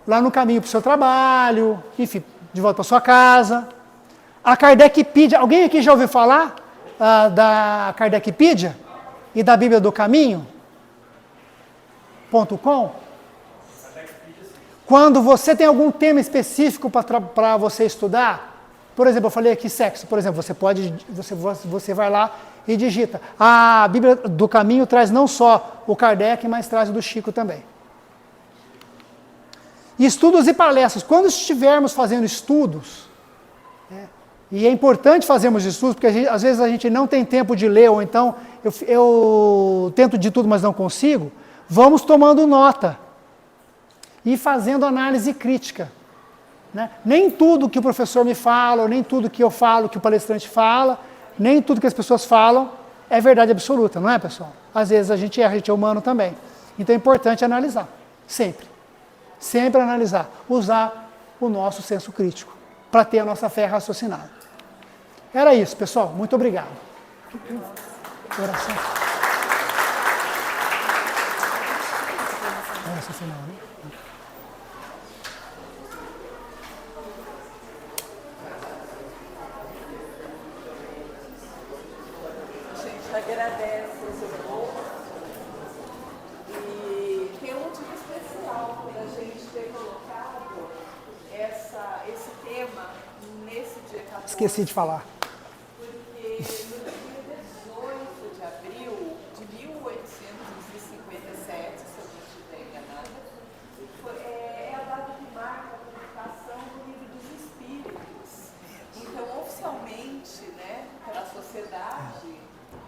lá no caminho para o seu trabalho, enfim, de volta para sua casa. A Kardecpedia, alguém aqui já ouviu falar da Kardecpedia e da Bíblia do Caminho.com? Quando você tem algum tema específico para você estudar, por exemplo, eu falei aqui sexo, por exemplo, você vai lá e digita. A Bíblia do Caminho traz não só o Kardec, mas traz o do Chico também. Estudos e palestras. Quando estivermos fazendo estudos, e é importante fazermos estudos, porque às vezes a gente não tem tempo de ler, ou então eu tento de tudo, mas não consigo, vamos tomando nota e fazendo análise crítica. Né? Nem tudo que o professor me fala, ou nem tudo que eu falo, que o palestrante fala, nem tudo que as pessoas falam é verdade absoluta, não é, pessoal? Às vezes a gente erra, a gente é humano também. Então é importante analisar, sempre. Sempre analisar, usar o nosso senso crítico, para ter a nossa fé raciocinada. Era isso, pessoal. Muito obrigado. Oração. Essa final, né?
A gente agradece o seu povo e tem um motivo especial para a gente ter colocado esse tema nesse dia 14.
Esqueci de falar.
Porque no dia 18 de abril de 1857, se eu não estiver enganada, é a data que marca a publicação do Livro dos Espíritos. Então, oficialmente, né, para a sociedade,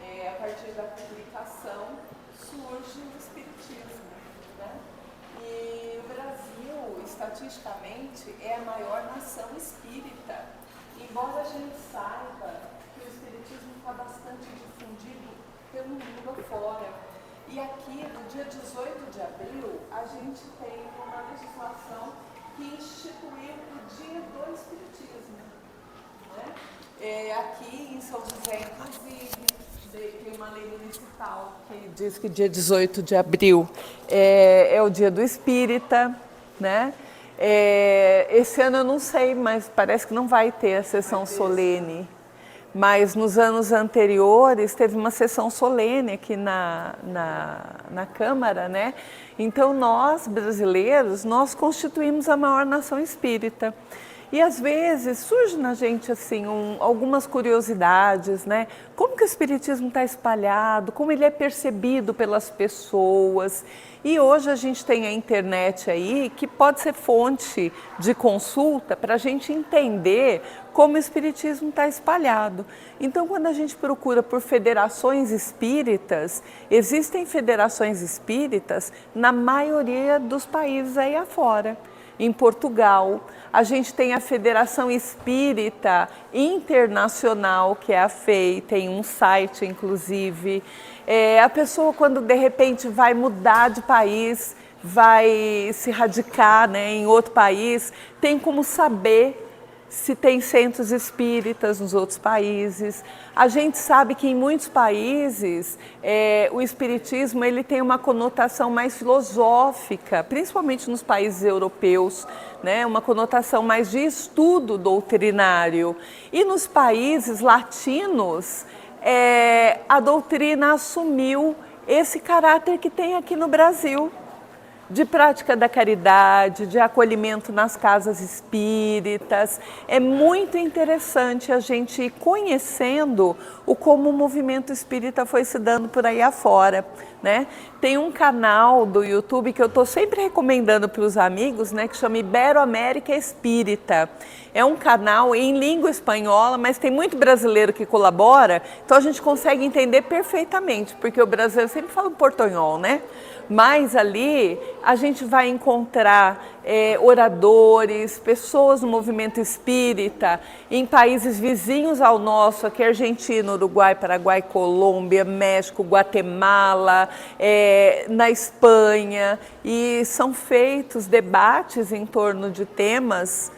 a partir da publicação, surge o Espiritismo. Né? E o Brasil, estatisticamente, é a maior nação espírita. Embora a gente saiba que o Espiritismo está bastante difundido pelo mundo afora. E aqui, no dia 18 de abril, a gente tem uma legislação que instituiu o Dia do Espiritismo. Né? Aqui em São José, inclusive, tem uma lei municipal que diz que dia 18 de abril é o Dia do Espírita, né? Esse ano eu não sei, mas parece que não vai ter a sessão solene. Mas nos anos anteriores teve uma sessão solene aqui na Câmara, né? Então nós, brasileiros, nós constituímos a maior nação espírita. E às vezes surge na gente assim algumas curiosidades, né? Como que o espiritismo está espalhado, como ele é percebido pelas pessoas. E hoje a gente tem a internet aí que pode ser fonte de consulta para a gente entender como o espiritismo está espalhado. Então, quando a gente procura por federações espíritas, existem federações espíritas na maioria dos países aí afora. Em Portugal, a gente tem a Federação Espírita Internacional, que é a FEI, tem um site, inclusive. A pessoa, quando de repente vai mudar de país, vai se radicar, né, em outro país, tem como saber se tem centros espíritas nos outros países. A gente sabe que em muitos países o espiritismo ele tem uma conotação mais filosófica, principalmente nos países europeus, né? Uma conotação mais de estudo doutrinário. E nos países latinos, a doutrina assumiu esse caráter que tem aqui no Brasil, de prática da caridade, de acolhimento nas casas espíritas. É muito interessante a gente ir conhecendo como o movimento espírita foi se dando por aí afora, né? Tem um canal do YouTube que eu estou sempre recomendando para os amigos, né, que chama Ibero-América Espírita. É um canal em língua espanhola, mas tem muito brasileiro que colabora, então a gente consegue entender perfeitamente, porque o brasileiro sempre fala portunhol, né? Mas ali a gente vai encontrar oradores, pessoas do movimento espírita em países vizinhos ao nosso, aqui Argentina, Uruguai, Paraguai, Colômbia, México, Guatemala, na Espanha, e são feitos debates em torno de temas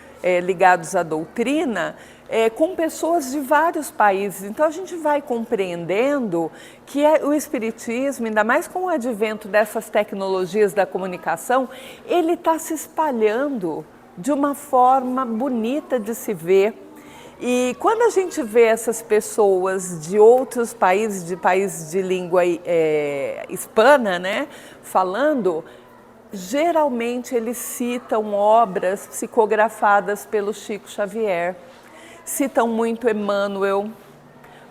ligados à doutrina, com pessoas de vários países. Então a gente vai compreendendo que o espiritismo, ainda mais com o advento dessas tecnologias da comunicação, ele está se espalhando de uma forma bonita de se ver. E quando a gente vê essas pessoas de outros países, de países de língua hispana, né, falando, geralmente eles citam obras psicografadas pelo Chico Xavier. Citam muito Emmanuel,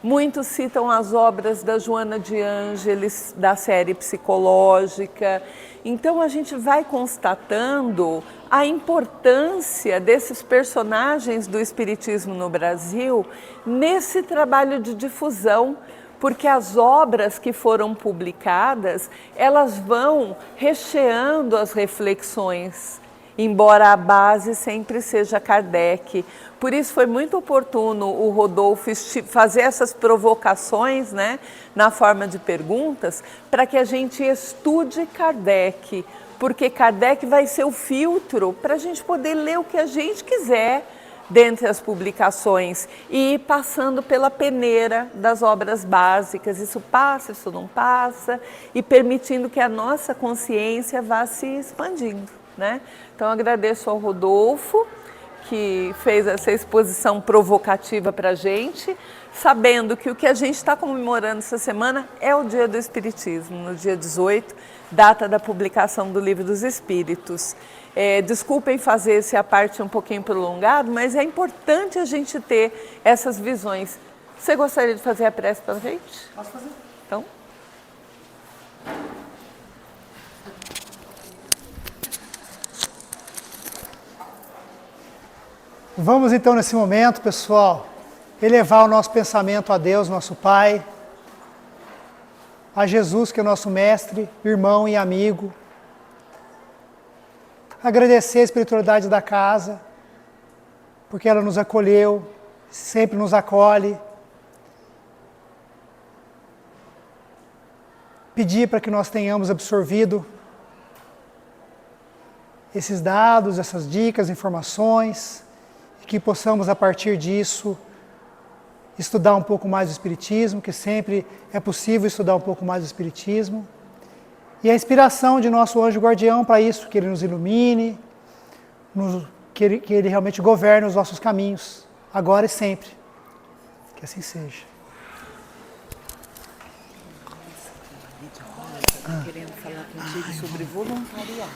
muitos citam as obras da Joana de Ângeles, da série psicológica. Então a gente vai constatando a importância desses personagens do espiritismo no Brasil nesse trabalho de difusão, porque as obras que foram publicadas, elas vão recheando as reflexões, embora a base sempre seja Kardec. Por isso foi muito oportuno o Rodolfo fazer essas provocações, né, na forma de perguntas, para que a gente estude Kardec, porque Kardec vai ser o filtro para a gente poder ler o que a gente quiser dentre as publicações e ir passando pela peneira das obras básicas, isso passa, isso não passa, e permitindo que a nossa consciência vá se expandindo, né? Então agradeço ao Rodolfo, que fez essa exposição provocativa para a gente, sabendo que o que a gente está comemorando essa semana é o Dia do Espiritismo, no dia 18, data da publicação do Livro dos Espíritos. Desculpem fazer essa parte um pouquinho prolongado, mas é importante a gente ter essas visões. Você gostaria de fazer a prece para a gente?
Posso fazer?
Então.
Vamos então nesse momento, pessoal, elevar o nosso pensamento a Deus, nosso Pai, a Jesus, que é o nosso mestre, irmão e amigo. Agradecer a espiritualidade da casa, porque ela nos acolheu, sempre nos acolhe. Pedir para que nós tenhamos absorvido esses dados, essas dicas, informações, e que possamos, a partir disso, estudar um pouco mais o Espiritismo, que sempre é possível estudar um pouco mais o Espiritismo. E a inspiração de nosso anjo guardião para isso, que ele nos ilumine, que ele realmente governe os nossos caminhos, agora e sempre. Que assim seja.
Querendo falar contigo sobre voluntariado.